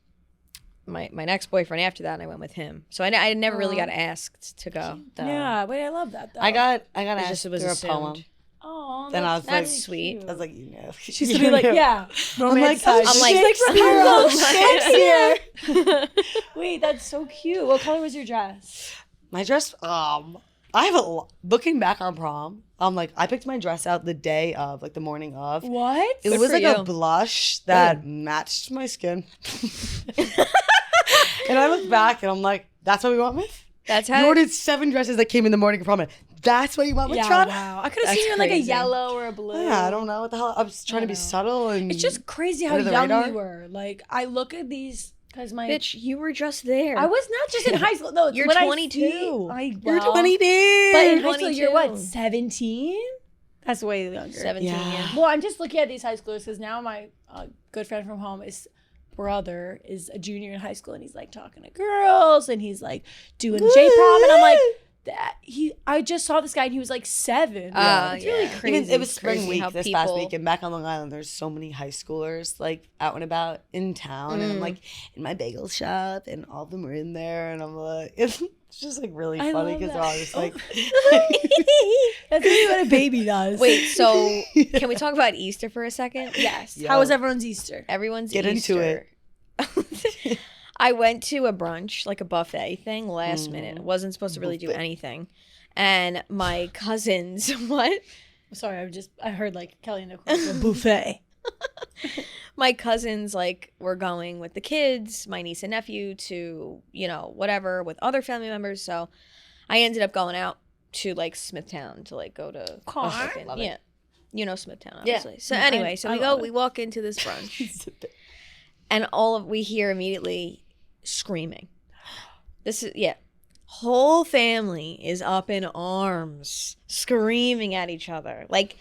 My next boyfriend after that, and I went with him. So I never really got asked to go. yeah, wait, I love that though. I got It asked just was through a assumed. poem. Oh, Then I was That's like, sweet. I was like, you know. She's gonna be like, yeah. I'm like, romanticized. oh, I'm like, Shakespeare. Shakespeare. Wait, that's so cute. What color was your dress? My dress, I have looking back on prom, I'm like, I picked my dress out the day of, like the morning of. What? It Good was for like you. a blush that matched my skin. And I look back and I'm like, that's what we went with? That's You how. ordered 7 dresses that came in the morning of prom. That's what you went with, Yeah, Tron? wow. I could have That's seen you in like a crazy. yellow or a blue. Yeah, I don't know what the hell. I was trying to be subtle and It's just crazy how Under the young radar? we were. Like, I look at these because my Bitch, you were just there. I was not just in high school. No, You're when 22. You're 22. But in high school, you're 22. what, 17? That's way younger. 17. Yeah. Yeah. Well, I'm just looking at these high schoolers because now my good friend from home brother is a junior in high school and he's like talking to girls and he's like doing J-prom and I'm like, I just saw this guy and he was like 7. It's really yeah. crazy. Even, it was spring Crazy week how this past people- week, and back on Long Island, there's so many high schoolers like out and about in town, and I'm like in my bagel shop, and all of them are in there, and I'm like, it's just like really I funny love because that. they're all just like, That's really what a baby does. Wait, so can we talk about Easter for a second? Yes. Yo. How was everyone's Easter? Everyone's Get into Easter. I went to a brunch, like a buffet thing, last minute. I wasn't supposed to really do anything. And my cousins, what? Sorry, I heard like Kelly and Nicole a buffet. My cousins like were going with the kids, my niece and nephew to, whatever with other family members. So I ended up going out to like Smithtown to like go to Car? fucking- Love it. yeah. You know Smithtown, Yeah. obviously. So anyway, so I love it. we walk into this brunch and we hear immediately screaming. This is whole family is up in arms, screaming at each other, like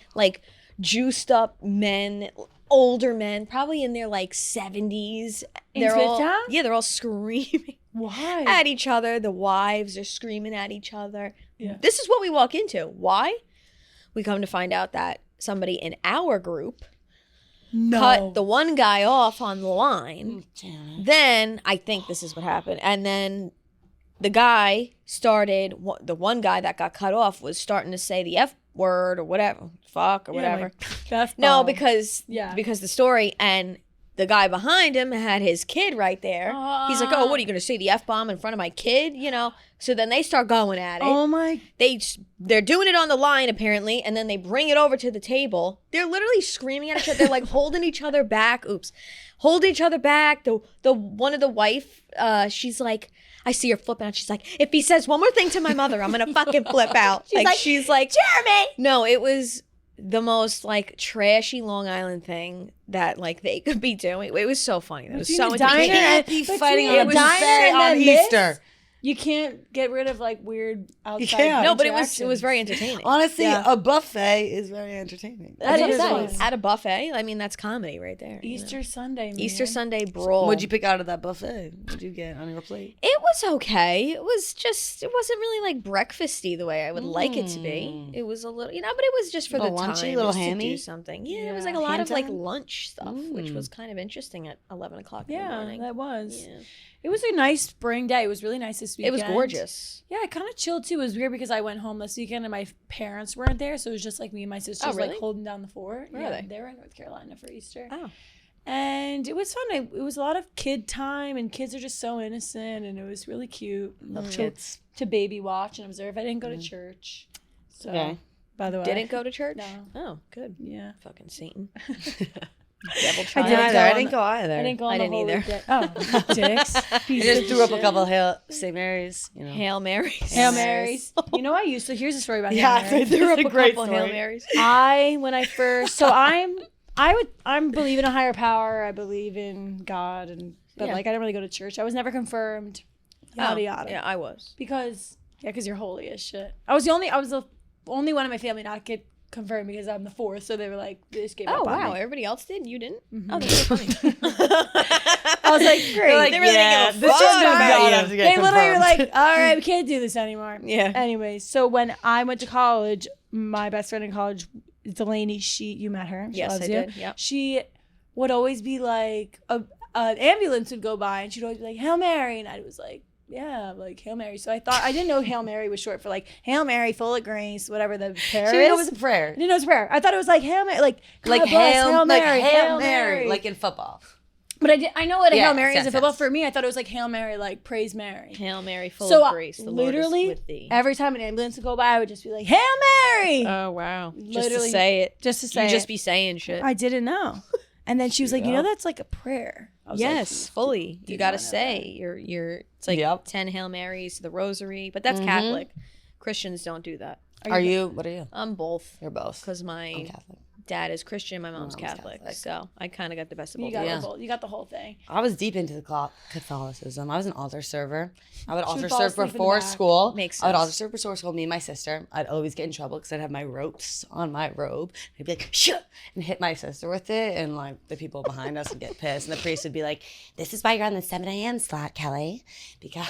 juiced up men, older men, probably in their like 70s. In Smithtown? They're all screaming Why? at each other. The wives are screaming at each other. Yeah. This is what we walk into. Why? We come to find out that somebody in our group No. cut the one guy off on the line. Then I think this is what happened. And then the guy the one guy that got cut off was starting to say the F word or whatever, fuck or whatever. No, because the story, and the guy behind him had his kid right there. He's like, oh, what are you going to say, the F-bomb in front of my kid? So then they start going at it. Oh my. They're doing it on the line apparently, and then they bring it over to the table. They're literally screaming at each other. They're like holding each other back. Holding each other back. The one of the wife, she's like, I see her flipping out. She's like, if he says one more thing to my mother, I'm gonna fucking flip out. She's like, Jeremy. No, it was the most like trashy Long Island thing that like they could be doing. It was so funny. It was so Between a diner entertaining. and- Be Between fighting a on a diner buffet and on then this? Easter. You can't get rid of like weird outside. can't. No, but it was interactions. very entertaining. Honestly, Yeah. a buffet is very entertaining. That That's is what I'm nice. saying. At a buffet, I mean, that's comedy right there. you know? Easter Sunday. Man. Easter Sunday brawl. What'd you pick out of that buffet? What'd you get on your plate? It was okay. It wasn't really like breakfasty the way I would like it to be. It was a little, but it was just for Little the lunchy, time little just to hammy? do something. Yeah, it was Yeah. like a lot Ham of like time? lunch stuff, which was kind of interesting at 11 o'clock in the Yeah, morning. that was. Yeah. It was a nice spring day. It was really nice this It weekend. was gorgeous. Yeah, I kind of chilled too. It was weird because I went home this weekend and my parents weren't there, so it was just like me and my sisters really? like holding down the fort. Where yeah, are they? They were in North Carolina for Easter. Oh. And it was fun. It was a lot of kid time, and kids are just so innocent, and it was really cute. Love to, kids. to baby watch and observe. I didn't go to church, so Okay. by the way, Didn't go to church? No. Oh, good. Yeah, Fucking Satan. Devil I child. didn't go I on didn't the- go either. I didn't go on I the didn't whole either. weekend. Oh, dicks! I Piece just of threw up a shit. couple of St. Mary's. Hail Marys. Hail Marys. You know, I used to. Here's a story about Yeah, Hail Marys. threw up A a great couple Hail story. Marys. I'm believe in a higher power. I believe in God, but Yeah. like I didn't really go to church. I was never confirmed. Yada yada. Yeah, I was. Because you're holy as shit. I was the only one in my family not get confirmed because I'm the fourth. So they were like, they just gave Oh, up on wow. me. Everybody else did? You didn't? Oh, that's so funny. I was like, great. Like, They really yeah, didn't give a this fuck is about God you. has to get They literally were confirmed. like, all right, we can't do this anymore. Yeah. Anyways, so when I went to college, my best friend in college, Delaney, you met her. She Yes, loves I you. did. Yep. She would always be like, an ambulance would go by and she'd always be like, Hail Mary. And I was like, yeah, like Hail Mary. So I didn't know Hail Mary was short for like Hail Mary, full of grace, whatever the prayer She didn't know is. it was a prayer. I didn't know it was a prayer. I thought it was like Hail Mary, like God Like bless, Hail Mary, Hail Mary, like in football. But I know what a Hail Yes, Mary is yes, in football. yes. For me, I thought it was like Hail Mary, like praise Mary. Hail Mary, full So of grace. The literally, Lord is with thee. every time an ambulance would go by, I would just be like, Hail Mary! Oh, wow. Just to Literally, say it. just to say You just it. be saying shit. I didn't know. And then she was like, you know, that's like a prayer. I was Yes, like, fully. You did got to not know say you're. It's like Yep. 10 Hail Marys, the Rosary, but that's Catholic. Christians don't do that. Are you? What are you? I'm both You're both. because I'm my Catholic. dad is Christian, my mom's mom's Catholic, Catholic. so I kind of got the best of You both. got, worlds. you got the whole thing. I was deep into the Catholicism. I was an altar server. I would altar fall serve asleep in the before back. school. Makes I would altar sense. serve before school. Me and my sister. I'd always get in trouble because I'd have my ropes on my robe. I'd be like, shut, and hit my sister with it. And like the people behind us would get pissed. And the priest would be like, this is why you're on the 7 a.m. slot, Kelly. Because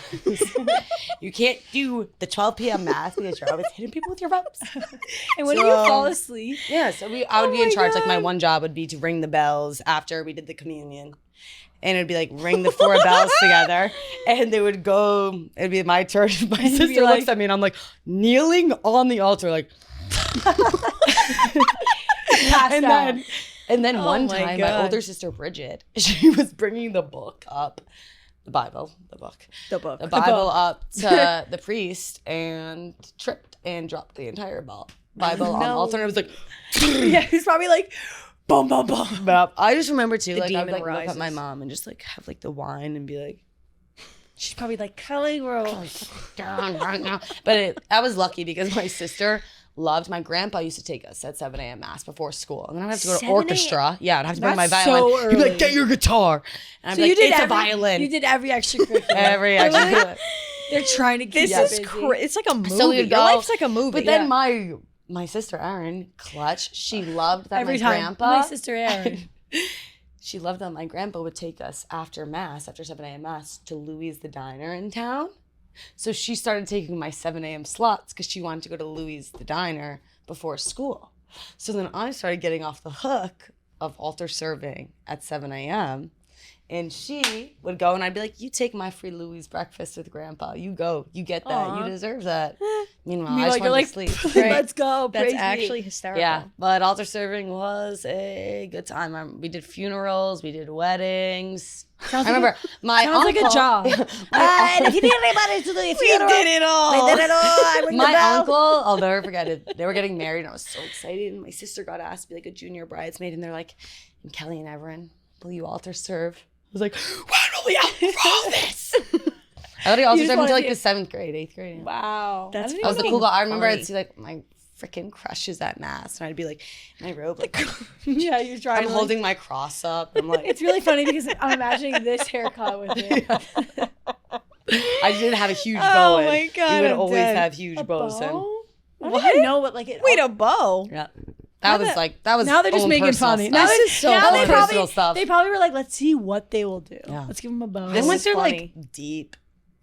you can't do the 12 p.m. mass because you're always hitting people with your ropes. And when do you fall asleep? Yeah, so I would be in my charge. Like my God. one job would be to ring the bells after we did the communion. And it'd be like ring the 4 bells together. And they would go, it'd be my turn. My you'd be sister like- looks at me and I'm like kneeling on the altar, like Passed out. and then Oh one my time my God. older sister Bridget, she was bringing the book up, the Bible The up to the priest and tripped and dropped the entire Bible on the altar. And it was like, Yeah, he's probably like, boom, boom, boom. but I just remember too, The like I would demon like look at my rises. mom and just like have like the wine and be like, She's probably like, Kelly, bro. down right now. But I was lucky because my sister loved, my grandpa used to take us at 7 a.m. mass before school. And then I'd have to go to 7 a.m.? orchestra. Yeah, I'd have to bring my That's violin. so He'd be early. like, get your guitar. And I'd So be like, you did it's a every, violin. You did every extracurricular. Every extra. They're trying to keep This you is busy. it's like a movie. So we would Your go, life's like a movie. But then my sister Erin, clutch, she loved that Every my time. grandpa. My sister Erin. She loved that my grandpa would take us after mass, after 7 a.m. mass, to Louie's the Diner in town. So she started taking my 7 a.m. slots because she wanted to go to Louie's the Diner before school. So then I started getting off the hook of altar serving at 7 a.m. And she would go and I'd be like, you take my free Louie's breakfast with grandpa. You go. You get that. Aw. You deserve that. Meanwhile, I Meanwhile, just you're wanted like, to sleep. let's go. that's praise me. actually hysterical. Yeah, but altar serving was a good time. We did funerals, we did weddings. Sounds I remember my Sounds uncle. like a job. my if you need anybody to the funeral, it all. we did it all. I ring the my bell. uncle, I'll never forget it. They were getting married, and I was so excited. And my sister got asked to be like a junior bridesmaid, and they're like, "And Kelly and Everin, will you altar serve?" I was like, "When will we outgrow this?" I thought he altar just served wanted until like to- the 7th grade, 8th grade. Wow. That's I was the cool fucking girl. I remember funny. I'd see like my freaking crushes at mass, and I'd be like, in my robe, like Yeah, you're trying. I'm to, holding my cross up. I'm like, It's really funny because I'm imagining this haircut with it. I didn't have a huge bow. Oh my God, You would I'm always dead. have huge bows in. Bow? I don't even know what like it. Wait, a bow? Yeah. That was Now they're just own making personal funny. stuff. Now This they, is so now funny. they Personal probably stuff. they probably were like, let's see what they will do. Yeah. Let's give them a bow. Then once is they're funny. like deep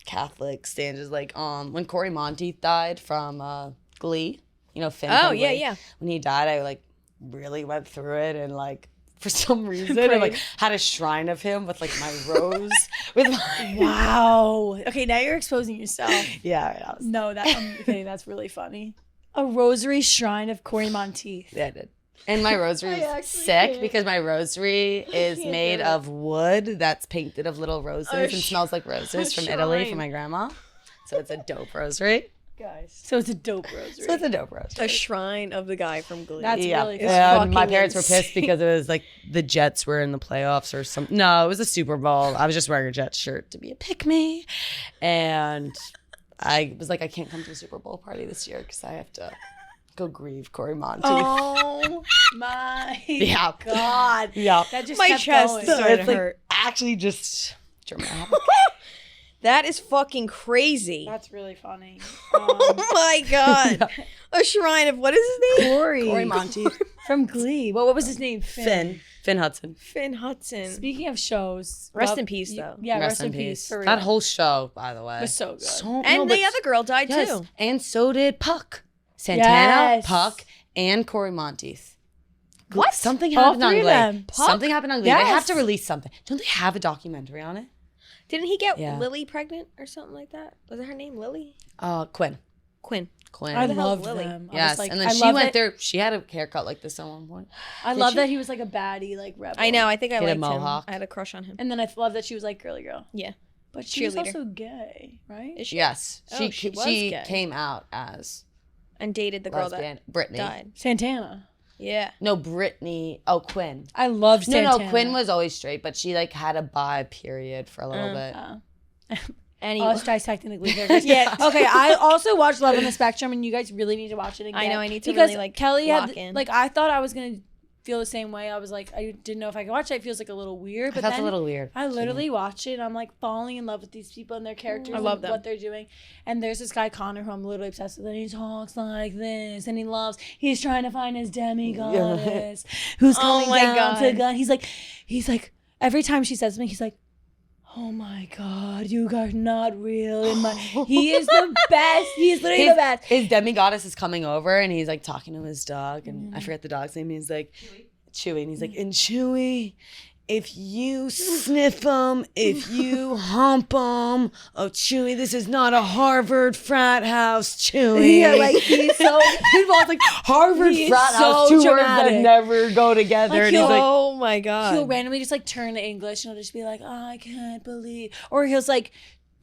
Catholic stanzas, like when Corey Monteith died from Glee, you know, Finn. Oh, from yeah, Glee. yeah. When he died, I like really went through it and like for some reason I like had a shrine of him with like my rose with my Wow. Okay, now you're exposing yourself. yeah. No, I'm kidding. That's really funny. A rosary shrine of Corey Monteith. Yeah, I did. And my rosary I is actually sick can't. because my rosary is can't made do it. of wood that's painted of little roses and smells like roses from Italy shrine. from my grandma. So it's a dope rosary. Guys. So it's a dope rosary. So it's a dope rosary. A shrine of the guy from Glee. That's really fun. And my fucking parents were pissed insane. because it was like the Jets were in the playoffs or something. No, it was a Super Bowl. I was just wearing a Jets shirt to be a pick me. And I was like, I can't come to a Super Bowl party this year because I have to go grieve Corey Monteith. Oh my Yeah. God. Yeah. That just My kept chest going. is starting It's to like hurt. actually just dramatic. That is fucking crazy. That's really funny. Oh my God. A shrine of what is his name? Corey Monteith. From Glee. What was his name? Finn Hudson. Finn Hudson. Speaking of shows. Rest in peace, though. Yeah, rest in peace. For real. That whole show, by the way, was so good. And the other girl died yes, too. and so did Puck, Santana, Yes. Puck, and Corey Monteith. What? Something All happened on three of Glee. them. Puck? Something happened on Glee. They have Yes. to release something. Don't they have a documentary on it? Didn't he get Yeah. Lily pregnant or something like that? Was it her name Lily? Quinn. Quinn. I the hell's loved Lily? them. I Yes, was like, and then I she love went that- there. She had a haircut like this at one point. I Did love she? that he was like a baddie, like rebel. I know. I think I He had a liked him. mohawk. I had a crush on him. And then I love that she was like girly girl. Yeah. But she was Cheerleader. also gay, right? Is she? Yes, Oh, she was she gay. came out as And dated the girl lesbian. that Brittany. died. Santana. Yeah. No, Brittany. Oh, Quinn. I love Santana. No, Quinn was always straight, but she like had a bi period for a little bit. Anyway. Us dissecting the Glee characters. Yeah. Okay. I also watched Love on the Spectrum, and you guys really need to watch it again. I know, I need to because really, like, Kelly lock had in. like I thought I was gonna feel the same way. I was like I didn't know if I could watch it. It feels like a little weird, I but felt then a little weird. I literally watch it. I'm like falling in love with these people and their characters. I love and them. what they're doing. And there's this guy Connor who I'm literally obsessed with. And he talks like this, and he's trying to find his demigoddess who's coming my down to God. gun. He's like every time she says something, he's like, oh my God, you are not real. He is the best. He is literally the best. His demigoddess is coming over and he's like talking to his dog and I forget the dog's name. He's like Chewy and he's like, and Chewy, if you sniff him, if you hump him, oh Chewy, this is not a Harvard frat house, Chewy. Yeah, like he's so His mom's like Harvard He is frat house, so two words that dramatic. never go together. Like, and he's like, Oh my God. he'll randomly just like turn to English and he'll just be like, oh, I can't believe, or he'll like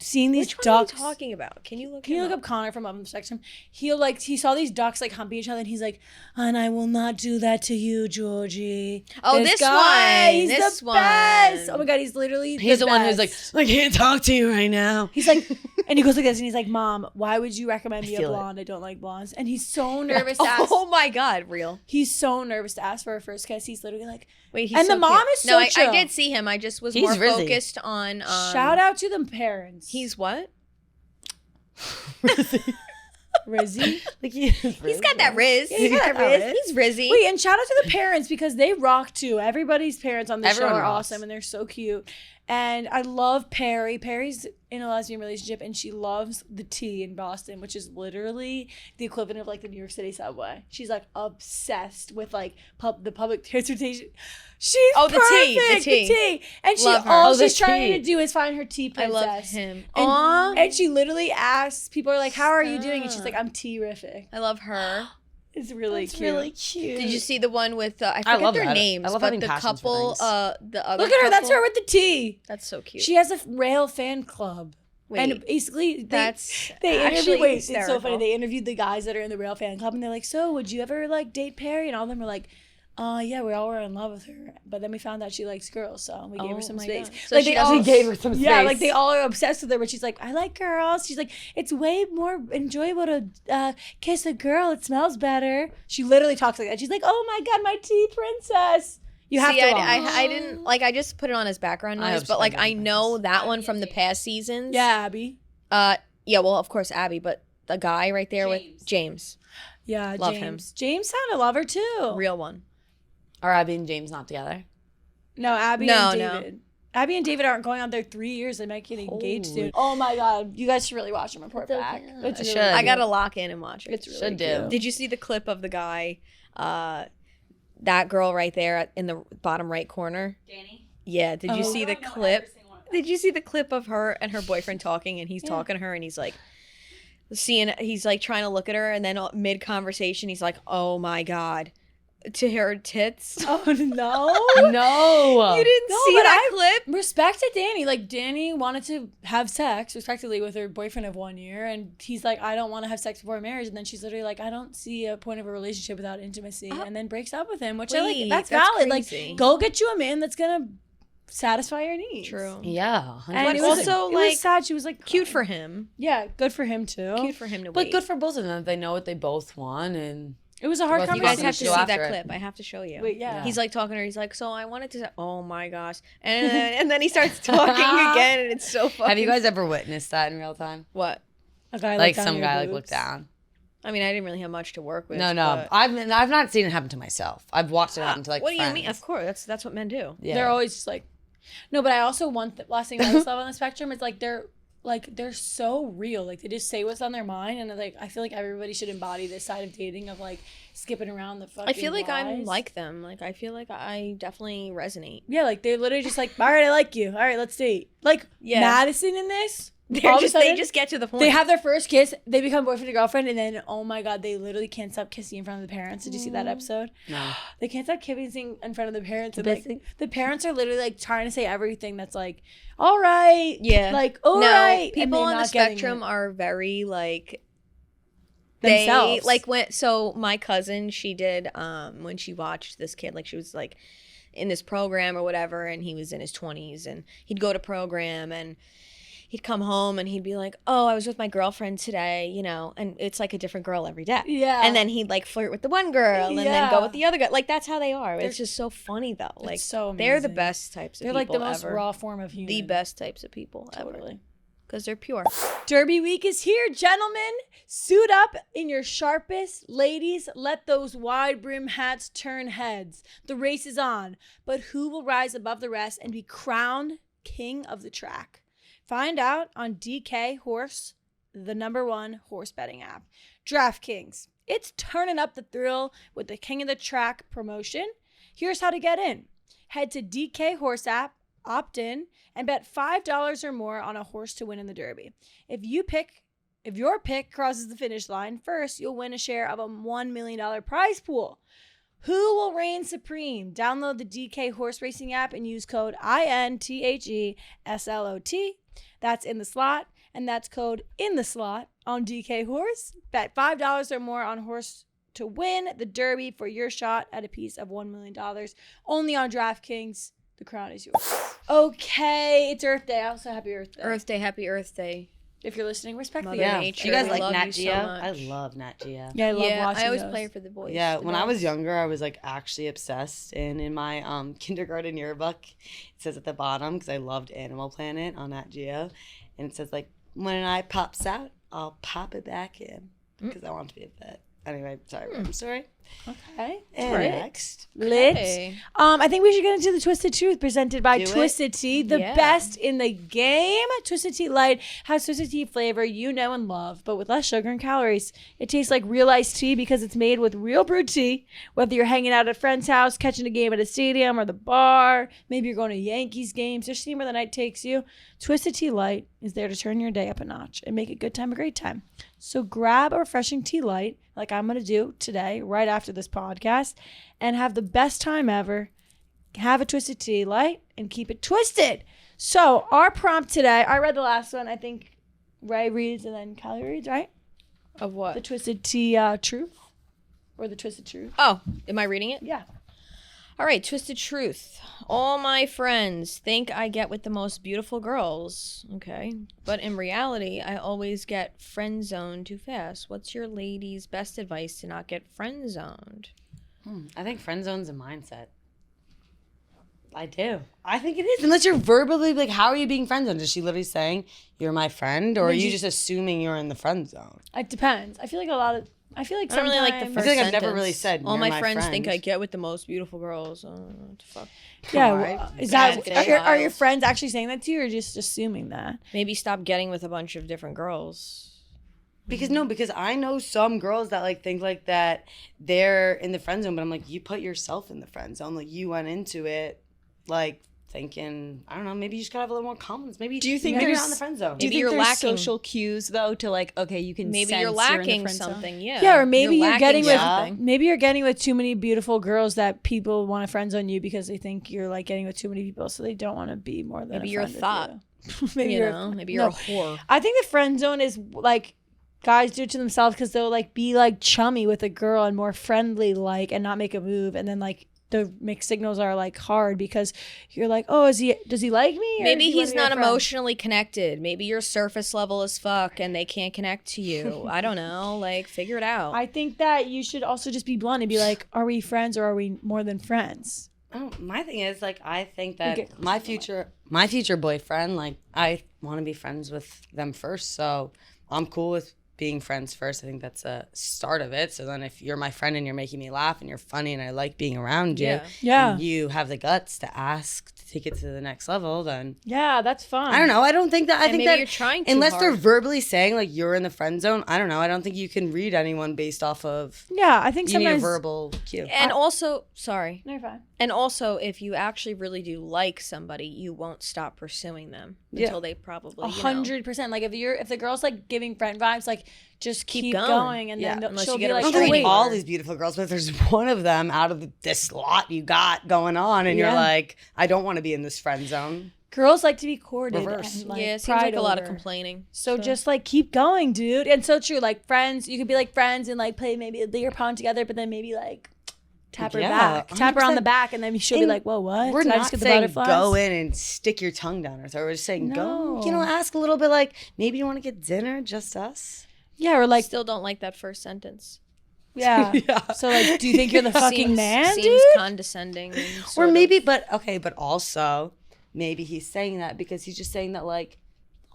seeing these Which one are you ducks. talking about? Can you look Can you look up Connor from Up on the Spectrum? He saw these ducks like humping each other, and he's like, and I will not do that to you, Georgie. Oh, this guy, one. he's This the one. best. Oh my God, he's literally he's the one who's like, best. I can't talk to you right now. He's like, and he goes like this, and he's like, Mom, why would you recommend me a feel it. blonde? I don't like blondes. And he's so nervous to ask. Oh my God, real. He's so nervous to ask for a first kiss. He's literally like, Wait, he's And so the mom cute. is No, so I chill. did see him. I just was He's more Rizzy. focused on shout out to the parents. He's what? Rizzy. Like He's got that Riz. Yeah, he's got that Riz. He's Rizzy. Wait, and shout out to the parents because they rock too. Everybody's parents on the Everyone show are rocks. awesome and they're so cute. And I love Perry. Perry's in a lesbian relationship and she loves the T in Boston, which is literally the equivalent of like the New York City subway. She's like obsessed with like the public transportation. She's Oh, the T, the perfect, T. And she Love her. all Oh, the she's trying T. to do is find her T I princess. love him. And, Aw. and she literally asks, people are like, how are you doing? And she's like, I'm T-rific. I love her. It's really That's cute. really cute. Did you see the one with I I forget love their that. names, I love but having the passions for couple, things. the other Look at her. That's couple- her with the T. That's so cute. She has a rail fan club. Wait, And basically, that's they actually interviewed. Wait, it's so hysterical. funny. They interviewed the guys that are in the rail fan club, and they're like, "So, would you ever like date Perry?" And all of them were like, yeah, we all were in love with her." But then we found out she likes girls, so we gave her some my space. God. So Like she they doesn't- all gave her some Yeah, space. like they all are obsessed with her, but she's like, "I like girls." She's like, "It's way more enjoyable to kiss a girl. It smells better." She literally talks like that. She's like, "Oh my God, my tea princess." You have See, to watch. I didn't like. I just put it on as background I noise, hope but she like doesn't I like know this. that one from the past seasons. Yeah, Abby. Yeah. Well, of course, Abby, but the guy right there with James, Yeah, Love James. James sounded love her too. real one. Are Abby and James not together? No, Abby No, and no. David. Abby and David aren't going on their 3 years. They might get engaged soon. Oh my god, you guys should really watch them. Report back. It's I really should. I gotta lock in and watch it. It's really Should do. cute. Did you see the clip of the guy, that girl right there in the bottom right corner? Danny. Yeah. Did you Oh. see I the don't know clip? every single one of them. Did you see the clip of her and her boyfriend talking, and he's talking to her, and he's like, he's like trying to look at her, and then mid conversation, he's like, "Oh my god," to her tits. Oh no. No. You didn't No, see but that clip? Respect to Danny. Like, Danny wanted to have sex, respectively, with her boyfriend of 1 year. And he's like, I don't want to have sex before marriage. And then she's literally like, I don't see a point of a relationship without intimacy. And then breaks up with him, which I like. Wait, That's that's valid. crazy. Like, go get you a man that's going to satisfy your needs. True. Yeah. And But it was, also, it like, was sad. She was like, Cute crying. for him. Yeah, good for him, too. Cute for him to But wait. good for both of them. That they know what they both want, and It was a hard Both You conversation. guys have to Go see after that it. clip. I have to show you. Wait, yeah. He's like talking to her. He's like, so I wanted to say, oh my gosh. And then he starts talking again, and it's so funny. have you guys ever witnessed that in real time? What? A guy Like looked down some your guy like boobs. looked down. I mean, I didn't really have much to work with. No, but- I've not seen it happen to myself. I've watched it happen to like. What do you friends. mean? Of course, that's what men do. Yeah. They're always just like, no, but I also want the last thing I always love on the spectrum is like they're so real. Like they just say what's on their mind, and like I feel like everybody should embody this side of dating of like skipping around the fucking. I feel like I'm lies. like them. Like I feel like I definitely resonate. Yeah, like they're literally just like, all right, I like you. All right, let's date. Like Yeah. Madison in this. They all of a just sudden, get to the point. They have their first kiss. They become boyfriend and girlfriend, and then oh my god, they literally can't stop kissing in front of the parents. Did you see that episode? No. They can't stop kissing in front of the parents. And, like, the parents are literally like trying to say everything that's like, all right, Yeah. like all no, right. and people they're on the not getting spectrum it. are very like Themselves. They like when so my cousin she did when she watched this kid like she was like in this program or whatever and he was in his 20s and he'd go to program and he'd come home and he'd be like, oh, I was with my girlfriend today, you know, and it's like a different girl every day. Yeah. And then he'd like flirt with the one girl and then Yeah. go with the other girl. Like that's how they are. It's just so funny though. Like so they're the amazing. best types of They're like people the most ever. raw form of human. The best types of people ever. Totally. Because they're pure. Derby week is here, gentlemen. Suit up in your sharpest. Ladies, let those wide brim hats turn heads. The race is on, but who will rise above the rest and be crowned king of the track? Find out on DK Horse, the #1 horse betting app. DraftKings. It's turning up the thrill with the King of the Track promotion. Here's how to get in. Head to DK Horse app, opt in, and bet $5 or more on a horse to win in the Derby. If your pick crosses the finish line first, you'll win a share of a $1 million prize pool. Who will reign supreme? Download the DK Horse Racing app and use code INTHESLOT. That's in the slot, and that's code in the slot on DK Horse. Bet $5 or more on horse to win the Derby for your shot at a piece of $1 million. Only on DraftKings. The crown is yours. Okay, it's Earth Day. Also, happy Earth Day. Earth Day, happy Earth Day. If you're listening, respect the Mother Earth. Yeah. Nature. Do you guys We like love Nat you so Geo? much. I love Nat Geo. Yeah, I love watching I always those. play for the boys. Yeah, the when I girls. was younger, I was like actually obsessed. And in my kindergarten yearbook, it says at the bottom, because I loved Animal Planet on Nat Geo, and it says like, when an eye pops out, I'll pop it back in, because I want to be a vet. Anyway, sorry, I'm sorry. Okay. And Right. next. Lit. Hey. I think we should get into the Twisted Truth presented by Do it. Twisted Tea, the Yeah. best in the game. Twisted Tea Light has Twisted Tea flavor you know and love, but with less sugar and calories. It tastes like real iced tea because it's made with real brewed tea. Whether you're hanging out at a friend's house, catching a game at a stadium or the bar, maybe you're going to Yankees games, just seeing where the night takes you, Twisted Tea Light is there to turn your day up a notch and make a good time a great time. So grab a refreshing tea light, like I'm going to do today, right after this podcast, and have the best time ever. Have a Twisted Tea Light and keep it twisted. So our prompt today, I read the last one. I think Ray reads and then Callie reads, right? Of what? The Twisted Tea Truth or the Twisted Truth. Oh, am I reading it? Yeah. All right, Twisted Truth. All my friends think I get with the most beautiful girls. Okay. But in reality, I always get friend zoned too fast. What's your lady's best advice to not get friend zoned? I think friend zone's a mindset. I do. I think it is. Unless you're verbally like, how are you being friend zoned? Is she literally saying you're my friend, or are you just assuming you're in the friend zone? It depends. I feel like I feel like I don't really like the sometimes- first I feel like I've never sentence. really said, all "You're my friends think friend." I get with the most beautiful girls. What the fuck? Yeah, Alright. well, is that Bad are your child. friends actually saying that to you, or just assuming that? Maybe stop getting with a bunch of different girls. Because I know some girls that like think like that they're in the friend zone, but I'm like, you put yourself in the friend zone. Like you went into it like thinking, I don't know, maybe you just gotta have a little more confidence. Maybe Do you think maybe you're there's- not in the friend zone? Do you Maybe think you're there's lacking- social cues though to like, okay, you can Maybe sense you're in the lacking friend zone? something. Yeah. Yeah, or maybe you're lacking getting with something. maybe you're getting with too many beautiful girls that people want to friend zone you because they think you're like getting with too many people, so they don't want to be more than Maybe a you're a friend with thought. you. Maybe you're Maybe you're no. a whore. I think the friend zone is like guys do it to themselves because they'll like be like chummy with a girl and more friendly like and not make a move, and then like the mixed signals are like hard because you're like, oh, does he like me? Or Maybe does he wanna he's be my not friend? emotionally connected. Maybe you're surface level as fuck and they can't connect to you. I don't know. Like, figure it out. I think that you should also just be blunt and be like, are we friends or are we more than friends? Oh, my thing is like I think that Okay. my future boyfriend, like I want to be friends with them first, so I'm cool with being friends first. I think that's a start of it. So then if you're my friend and you're making me laugh and you're funny and I like being around you, Yeah. and you have the guts to ask to take it to the next level, then Yeah, that's fun. I don't know. I don't think that I And think maybe that you're trying too unless they're hard. verbally saying like you're in the friend zone, I don't know. I don't think you can read anyone based off of Yeah, I think you need a sometimes. verbal cue. And also, sorry. No, you're fine. And also, if you actually really do like somebody, you won't stop pursuing them until they probably, 100%. Like if the girl's like giving friend vibes, like just keep going. going, and Yeah. then Unless she'll you be get a like, I don't think oh, restraining wait. all these beautiful girls, but if there's one of them out of this lot you got going on, and you're Yeah. like, I don't want to be in this friend zone. Girls like to be courted. Reverse. And, like, yeah, it seems cried like a lot of over. complaining. So just like keep going, dude. And so true. Like friends, you could be like friends and like play maybe a beer pong together, but then maybe like tap her Yeah, back, tap her on the 100%. back, and then she'll be And like, "Whoa, what? We're Did I not just get the saying butterflies?" go in and stick your tongue down her throat. We're just saying go, ask a little bit like, maybe you want to get dinner, just us. Yeah, or like Still don't like that first sentence. yeah. Yeah. So like, do you think you're the fucking man, seems dude? condescending. And Or sort of- maybe, but also maybe he's saying that because he's just saying that like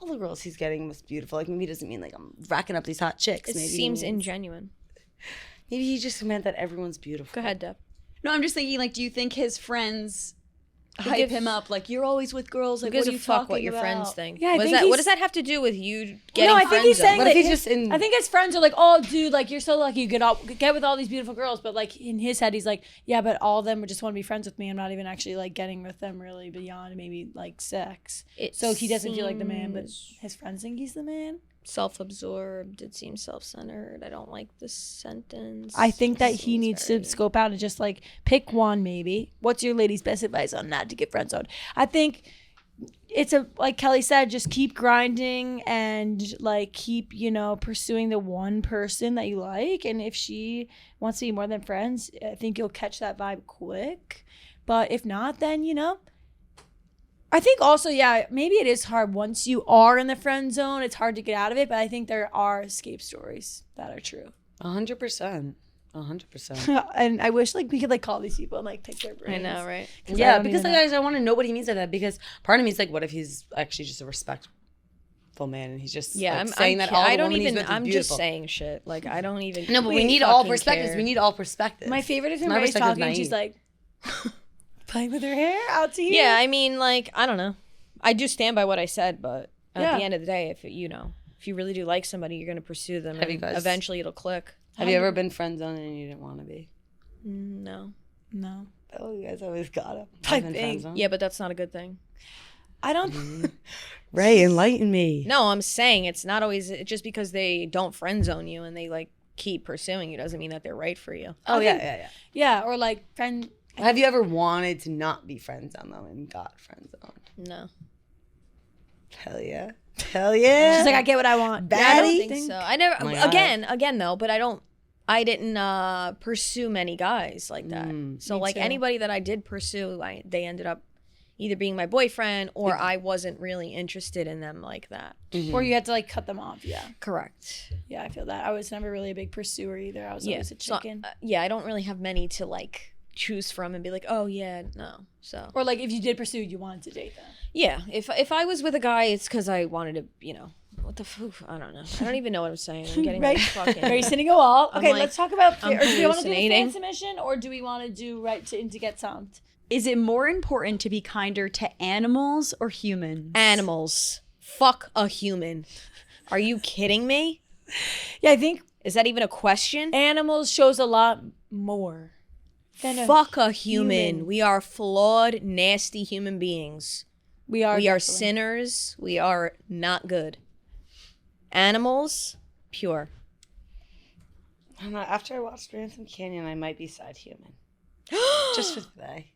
all the girls he's getting was beautiful. Like maybe he doesn't mean like I'm racking up these hot chicks. it Maybe he seems means- ingenuine. Maybe he just meant that everyone's beautiful. Go ahead, Deb. No, I'm just thinking, like, do you think his friends hype gives- him up? Like, you're always with girls. Who Like, gives what are a you fuck talking what your about? friends think? Yeah, I what, think does that, what he's- does that have to do with you getting I think friend he's saying zoned? What that if he's his- just in? I think his friends are like, "Oh, dude, like you're so lucky you get with all these beautiful girls." But like in his head, he's like, "Yeah, but all of them would just want to be friends with me. I'm not even actually like getting with them really beyond maybe like sex." So he doesn't feel like the man, but his friends think he's the man. Self-absorbed. It seems self-centered. I don't like this sentence. I think that It he seems needs very- to scope out and just like pick one maybe. What's your lady's best advice on not to get friend zoned? I think it's like Kelly said, just keep grinding and like keep, pursuing the one person that you like. And if she wants to be more than friends, I think you'll catch that vibe quick. But if not, then, I think also, yeah, maybe it is hard once you are in the friend zone. It's hard to get out of it. But I think there are escape stories that are true. 100%. 100%. And I wish like we could like call these people and like pick their I brains. know, right? Yeah, because like, guys, I want to know what he means by that. Because part of me is like, what if he's actually just a respectful man and he's just Yeah, like, saying that all I the don't women he's even. with is I'm just beautiful. saying shit. Like I don't even. No, but we need all fucking perspectives. care. We need all perspectives. My favorite is when My Ray's perspective's talking and she's naive. like playing with her hair out to here. Yeah, I mean, like I don't know. I do stand by what I said, but at Yeah. the end of the day, if you really do like somebody, you're gonna pursue them. Have and you guys- eventually it'll click. Have you ever been friend zoned and you didn't want to be? No. No. Oh, you guys always got it. I I've been think- friend zoned. Yeah, but that's not a good thing. I don't Ray, enlighten me. No, I'm saying it's not always just because they don't friend zone you and they like keep pursuing you doesn't mean that they're right for you. Oh, I yeah, think- yeah, yeah. Yeah, or like friend Have you ever wanted to not be friend zoned though and got friend zoned? No. Hell yeah. Hell yeah. she's like, I get what I want. Yeah, I don't Baddie? think so. I never Oh my God. again though, but I didn't pursue many guys like that. So Me like too. anybody that I did pursue, they ended up either being my boyfriend or I wasn't really interested in them like that. Or you had to like cut them off. Yeah. Correct. Yeah, I feel that. I was never really a big pursuer either. I was always a So, chicken. yeah, I don't really have many to like choose from and be like, oh yeah, no. So Or like if you did pursue, you wanted to date them. yeah, if I was with a guy, it's because I wanted to, what the fuck? I don't know. I don't even know what I'm saying. I'm getting Right. like fucking. Are you sitting a wall? I'm Okay, like- let's talk about. I'm Or do we want to do a hallucinating. fan submission, or do we want to do right to get stumped? Is it more important to be kinder to animals or humans? Animals. Fuck a human. Are you kidding me? Yeah, I think Is that even a question? animals shows a lot more. than a Fuck a human. We are flawed, nasty human beings. We are. We are definitely. sinners. We are not good. Animals, pure. I don't know, after I watched Ransom Canyon, I might be side human. Just for today.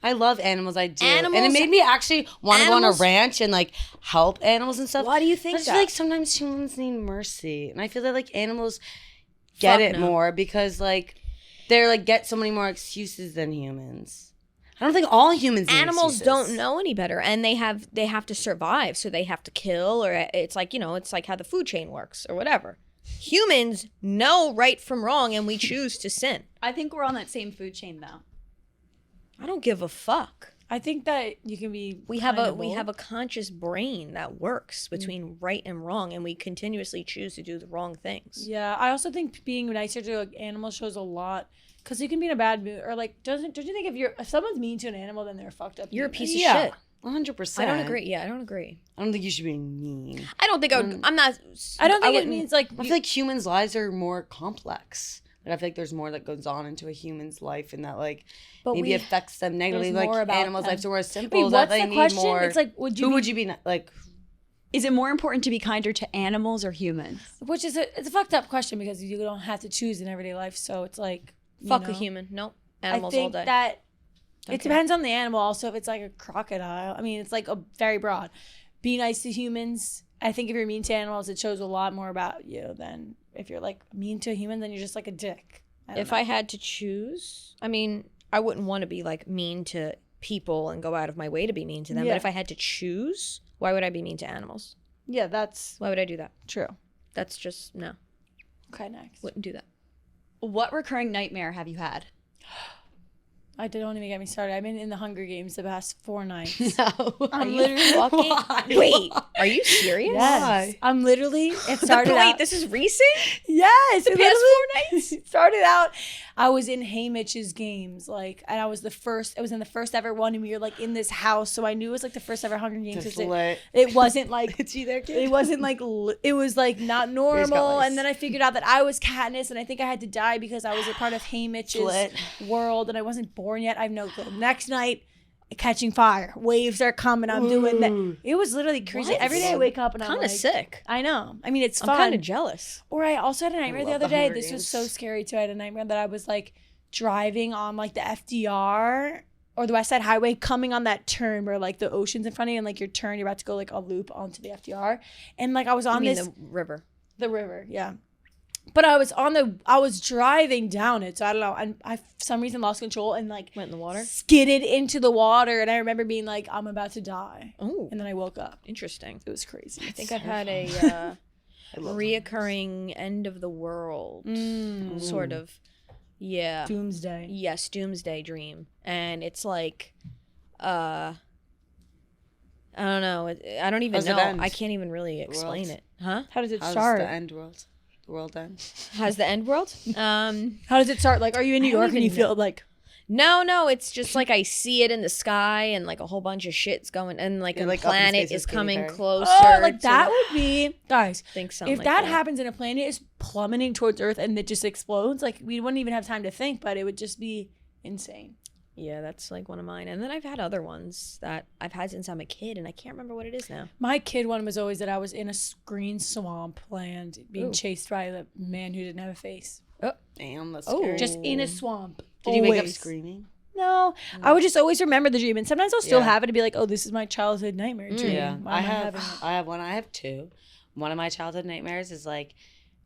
I love animals, I do. And Animals- it made me actually want to go on a animals- ranch and like help animals and stuff. Why do you I think just that? feel like sometimes humans need mercy. And I feel that like animals get Fuck it no. more because like they're like get so many more excuses than humans. I don't think all humans need Animals excuses. don't know any better, and they have to survive, so they have to kill, or it's like it's like how the food chain works or whatever. Humans know right from wrong, and we choose to sin. I think we're on that same food chain though. I don't give a fuck. I think that you can be. We have a conscious brain that works between right and wrong, and we continuously choose to do the wrong things. Yeah, I also think being nicer to like animals shows a lot. Because you can be in a bad mood, or like, don't you think if someone's mean to an animal, then they're fucked up. You're a human. piece of Yeah. shit. 100%. I don't agree. Yeah, I don't agree. I don't think you should be mean. I don't think I'm not. I don't think it wouldn't- means like. I feel like humans' lives are more complex. Like I feel like there's more that goes on into a human's life and that like But maybe we- affects them negatively. there's Like more about animals' them. lives are more Wait, simple. what's that they the need question? more. It's like, would you? Who would you be like? Is it more important to be kinder to animals or humans? Which is it's a fucked up question because you don't have to choose in everyday life. So it's like Fuck a human. Nope. Animals I think all day. that Okay. it depends on the animal. Also, if it's like a crocodile, I mean, it's like a very broad. Be nice to humans. I think if you're mean to animals, it shows a lot more about you than if you're like mean to a human. Then you're just like a dick. If I had to choose, I mean, I wouldn't want to be like mean to people and go out of my way to be mean to them. Yeah. But if I had to choose, why would I be mean to animals? yeah, that's Why would I do that? true. That's just no. Okay, next. Wouldn't do that. What recurring nightmare have you had? I don't even get me started. I've been in the Hunger Games the past 4 nights. No. I'm literally Fucking wait, are you serious? Yes. I'm literally. It started Wait, out. this is recent? Yes, it past literally it started out. I was in Haymitch's games, like, and I was the first. It was in the first ever one, and we were like in this house, so I knew it was like the first ever Hunger Games. Just 'cause lit. it wasn't like It's you there, kid. it wasn't like it was like not normal. lice. And then I figured out that I was Katniss, and I think I had to die because I was a part of Haymitch's Flit. world, and I wasn't born yet. I have no clue. Next night. Catching fire, waves are coming. I'm doing that. It was literally crazy. What? Every day I wake up and I'm Kind like, of sick. I know. I mean, it's I'm fun. kind of jealous. Or I also had a nightmare the love other the day. Hunger This was Games. so scary too. I had a nightmare that I was like driving on like the FDR or the West Side Highway, coming on that turn where like the ocean's in front of you and like your turn, you're about to go like a loop onto the FDR, and like I was I on mean this the river. the river, yeah. But I was driving down it, so I don't know. And I for some reason lost control and like Went in the water. skidded into the water, and I remember being like, I'm about to die, Oh, and then I woke up. interesting. It was crazy. I think I've had I a love reoccurring end of the world sort of. Yeah. Doomsday. Yes, doomsday dream. And it's like I don't know. I don't even How's it know. end? I can't even really explain world? it. Huh? How does it How's start? the end world? The world end? How's the end world? How does it start? Like, are you in New I don't York and even you feel know. like No, it's just like I see it in the sky and like a whole bunch of shit's going and like You're a like up in planet space is with Katy coming Perry. closer. oh, like to that the- would be guys. think something If like that happens and a planet is plummeting towards Earth and it just explodes, like we wouldn't even have time to think, but it would just be insane. Yeah, that's like one of mine. And then I've had other ones that I've had since I'm a kid and I can't remember what it is now. My kid one was always that I was in a green swamp land being Ooh. chased by a man who didn't have a face. Damn, that's Oh. scary. Just in a swamp. Did you wake up Always. screaming? No, I would just always remember the dream, and sometimes I'll still Yeah. have it and be like, "Oh, this is my childhood nightmare dream." Yeah, Why am having it? I have one. I have two. One of my childhood nightmares is like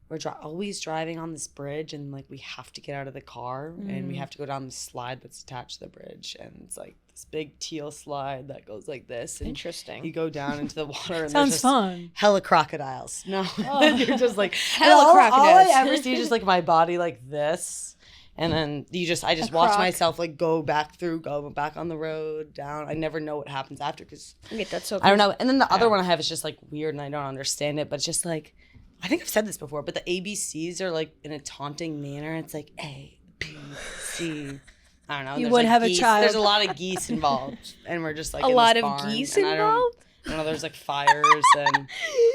we're always driving on this bridge and like we have to get out of the car and we have to go down the slide that's attached to the bridge, and it's like this big teal slide that goes like this, and Interesting. you go down into the water and Sounds there's just fun. hella crocodiles. No, you're just like Hella all I crocodiles. ever see is just like my body like this. And then I just watch myself like go back on the road, down. I never know what happens after because That's so I don't know. And then the other one I have is just like weird and I don't understand it, but it's just like, I think I've said this before, but the ABCs are like in a taunting manner. It's like A, B, C. I don't know. You There's, would like, have a geese. child. There's a lot of geese involved, and we're just like A in lot this of barn, geese and involved? I don't know. There's like fires, and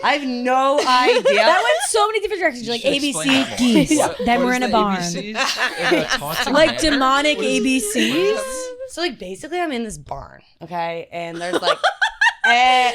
I have no idea. That went so many different directions. You're like ABC geese. Then we're in a barn. Like demonic ABCs. So like basically, I'm in this barn, okay, and there's like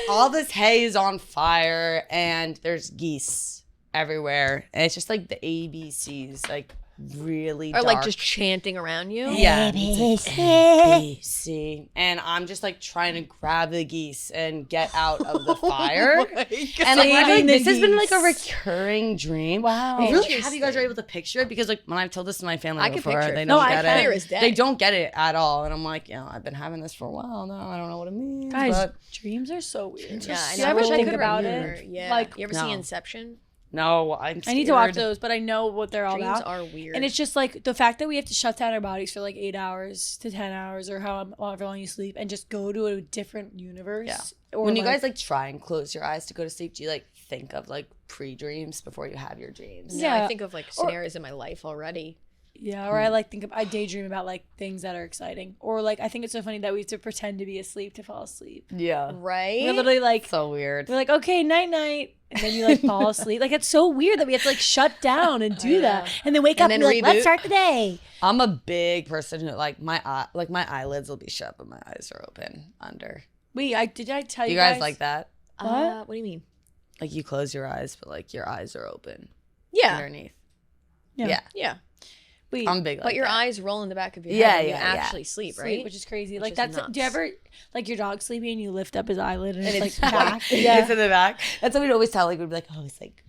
all this hay is on fire, and there's geese everywhere, and it's just like the ABCs, like really Or dark. like just chanting around you. Yeah. ABC. And I'm just like trying to grab the geese and get out of the fire. And like, I feel like this has been like a recurring dream. Wow. I'm really happy you guys are able to picture it because like when I've told this to my family I can before, picture it. they No, don't I get can. it. Clear as day. They don't get it at all. And I'm like, I've been having this for a while now. I don't know what it means. Guys, but dreams are so weird. Yeah, I You know. ever I wish I think could about remember. it? Yeah. Like, you ever see Inception? no, I'm scared. I need to watch those, but I know what they're all Dreams about. are weird. And it's just like the fact that we have to shut down our bodies for like 8 hours to 10 hours or however long you sleep and just go to a different universe. Yeah. Or When you guys like try and close your eyes to go to sleep, do you like think of like pre-dreams before you have your dreams? yeah, Yeah. I think of like scenarios in my life already. Yeah, or I like I daydream about like things that are exciting. Or like I think it's so funny that we have to pretend to be asleep to fall asleep. Yeah. Right? We're literally like So weird. we're like, okay, night night. And then you like fall asleep. Like it's so weird that we have to like shut down and do that. And then wake up and then be like, let's reboot. start the day. I'm a big person who like my eyelids will be shut but my eyes are open under. Wait, did I tell you You guys like that? What do you mean? Like you close your eyes but like your eyes are open Yeah. underneath. Yeah. Yeah. Wait, I'm big like But your that. eyes roll in the back of your Yeah, head when you yeah, yeah. actually sleep, right? which is crazy. Which Like is that's nuts. do you ever like your dog's sleeping and you lift up his eyelid and, it's it's like back? It's in the back. That's what we'd always tell. Like we'd be like, oh, it's like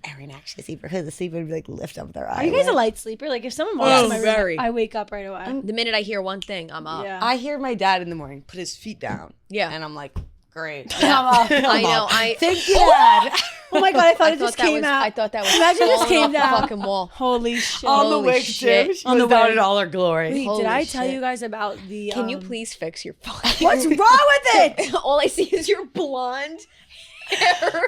Erin actually sleep or who's asleep would be like lift up their eyes. Are you guys a light sleeper? Like if someone walks in my room, very. I wake up right away. The minute I hear one thing, I'm up. Yeah. I hear my dad in the morning put his feet down. Yeah. And I'm like, great. I know. Thank you, Dad. Oh my god, I thought I it just thought that came was. out. I thought that was. Imagine this falling came off the down. fucking wall. Holy shit. On the Holy wig shit. too. She On was the down wig. in all her glory. Wait, Holy did I tell shit. you guys about the Can you please fix your fucking? What's wrong with it? All I see is your blonde hair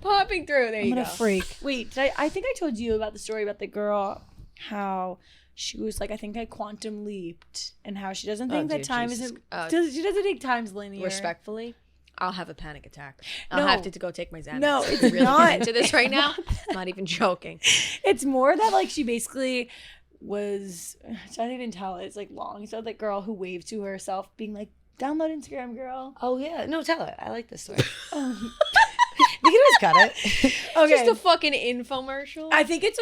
popping through. There I'm you gonna go. freak. Wait, I think I told you about the story about the girl, how she was like, I think I quantum leaped, and how she doesn't think that dude, time Jesus. isn't. She doesn't think time's linear. Respectfully, I'll have a panic attack. I'll No. have to go take my Xanax. No, it's really not. into this right now. I'm not even joking. It's more that like she basically was. I don't even tell it. It's like long. So that girl who waved to herself, being like, "Download Instagram, girl." Oh yeah. No, tell it. I like this story. We can always cut it. Okay. Just a fucking infomercial. I think it's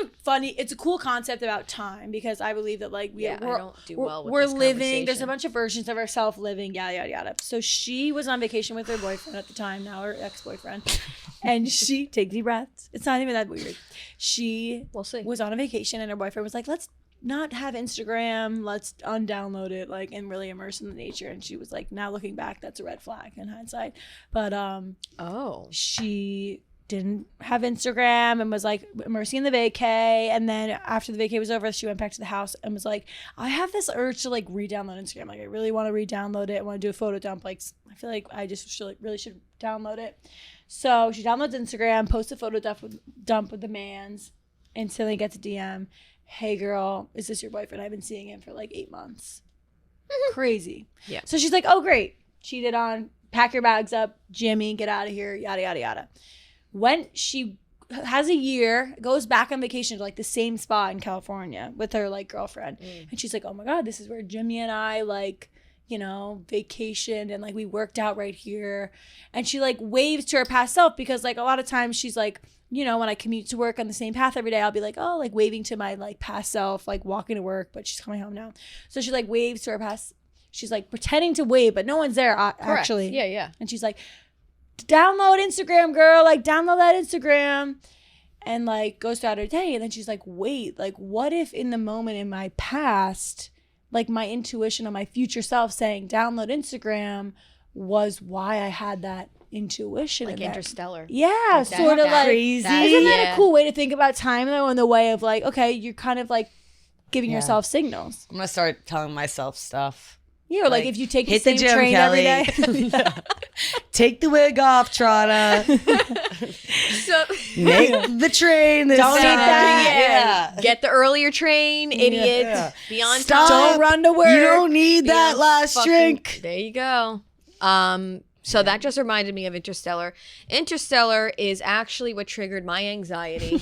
a cool concept about time because I believe that like I we're, don't do well with we're this living. There's a conversation. bunch of versions of ourselves living, yada yada yada. So she was on vacation with her boyfriend at the time, now her ex-boyfriend, and she take deep breaths. It's not even that weird. She We'll see. was on a vacation and her boyfriend was like, let's not have Instagram, let's undownload it, like, and really immerse in the nature. And she was like, now looking back, that's a red flag in hindsight. But Oh. she didn't have Instagram and was like immersing in the vacay. And then after the vacay was over, she went back to the house and was like, I have this urge to like re-download Instagram. Like I really want to re-download it. I want to do a photo dump. Like I feel like I just really should download it. So she downloads Instagram, posts a photo dump with the mans, instantly gets a DM. Hey girl, is this your boyfriend? I've been seeing him for like 8 months. Crazy. Yeah. So she's like, oh great. Cheated on, pack your bags up, Jimmy, get out of here, yada, yada, yada. When she has a year, goes back on vacation to like the same spot in California with her like girlfriend. And she's like, oh my God, this is where Jimmy and I like, you know, vacationed and like we worked out right here. And she like waves to her past self because like a lot of times she's like, you know, when I commute to work on the same path every day, I'll be like, oh, like waving to my like past self, like walking to work, but she's coming home now. So she like waves to her past. She's like pretending to wave, but no one's there actually. Yeah, yeah. And she's like, download Instagram, girl. Like, download that Instagram. And like goes throughout her day. And then she's like, wait, like, what if in the moment in my past, like my intuition of my future self saying download Instagram was why I had that intuition. Like in that. Interstellar. Yeah, Like sort of like crazy. isn't that Yeah. a cool way to think about time though? In the way of like, okay, you're kind of like giving yourself signals. I'm gonna start telling myself stuff. Yeah, or like if you take the hit same gym, train every day. Kelly. Take the wig off, Trotta. So Make the train this Don't eat time. that. Yeah. get the earlier train, idiot. Yeah. Be on Stop. time. Don't run to work. You don't need that Yeah, last fucking- drink. There you go. So that just reminded me of Interstellar. Interstellar is actually what triggered my anxiety.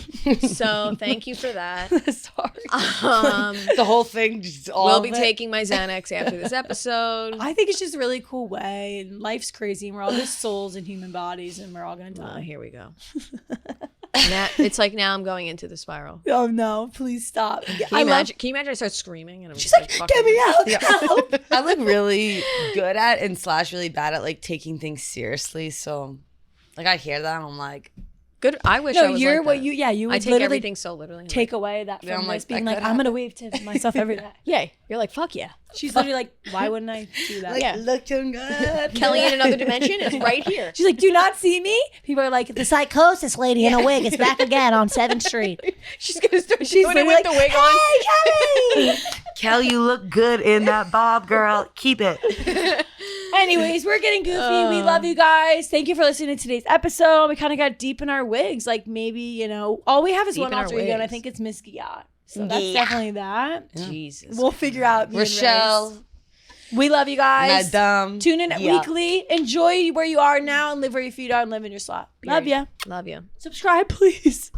So thank you for that. Sorry. The whole thing. Just all We'll of be it. taking my Xanax after this episode. I think it's just a really cool way, and life's crazy, and we're all just souls in human bodies, and we're all gonna die. Here we go. Now, it's like now I'm going into the spiral. Oh no! Please stop. Can you imagine I start screaming and I'm She's just like, fucking- "Get me out!" Yeah. I'm like really good at and / really bad at like taking things seriously. So like I hear that and I'm like, Good. I wish No, I was you're like what that. you. Yeah, you would I take literally everything so literally. take away that Yeah, from I'm this like, being that like, could I'm gonna wave to myself every day. Yeah, you're like fuck yeah. She's literally like, why wouldn't I do that? like looking good. Kelly in another dimension is right here. She's like, do not see me. People are like, the psychosis lady in a wig is back again on 7th Street. She's gonna start She's doing it literally with the wig on. Hey, Kelly! Kelly, you look good in that bob, girl. Keep it. Anyways, we're getting goofy. We love you guys. Thank you for listening to today's episode. We kind of got deep in our wigs. Like maybe, you know, all we have is Deep one in our alter ego, and I wigs. think it's Miss Giat. So that's definitely that. Jesus. We'll figure out. me and Rochelle, Race. We love you guys. Madame. Tune in Yeah. weekly. Enjoy where you are now and live where your feet are and live in your slot. Love ya. Love you. Subscribe, please.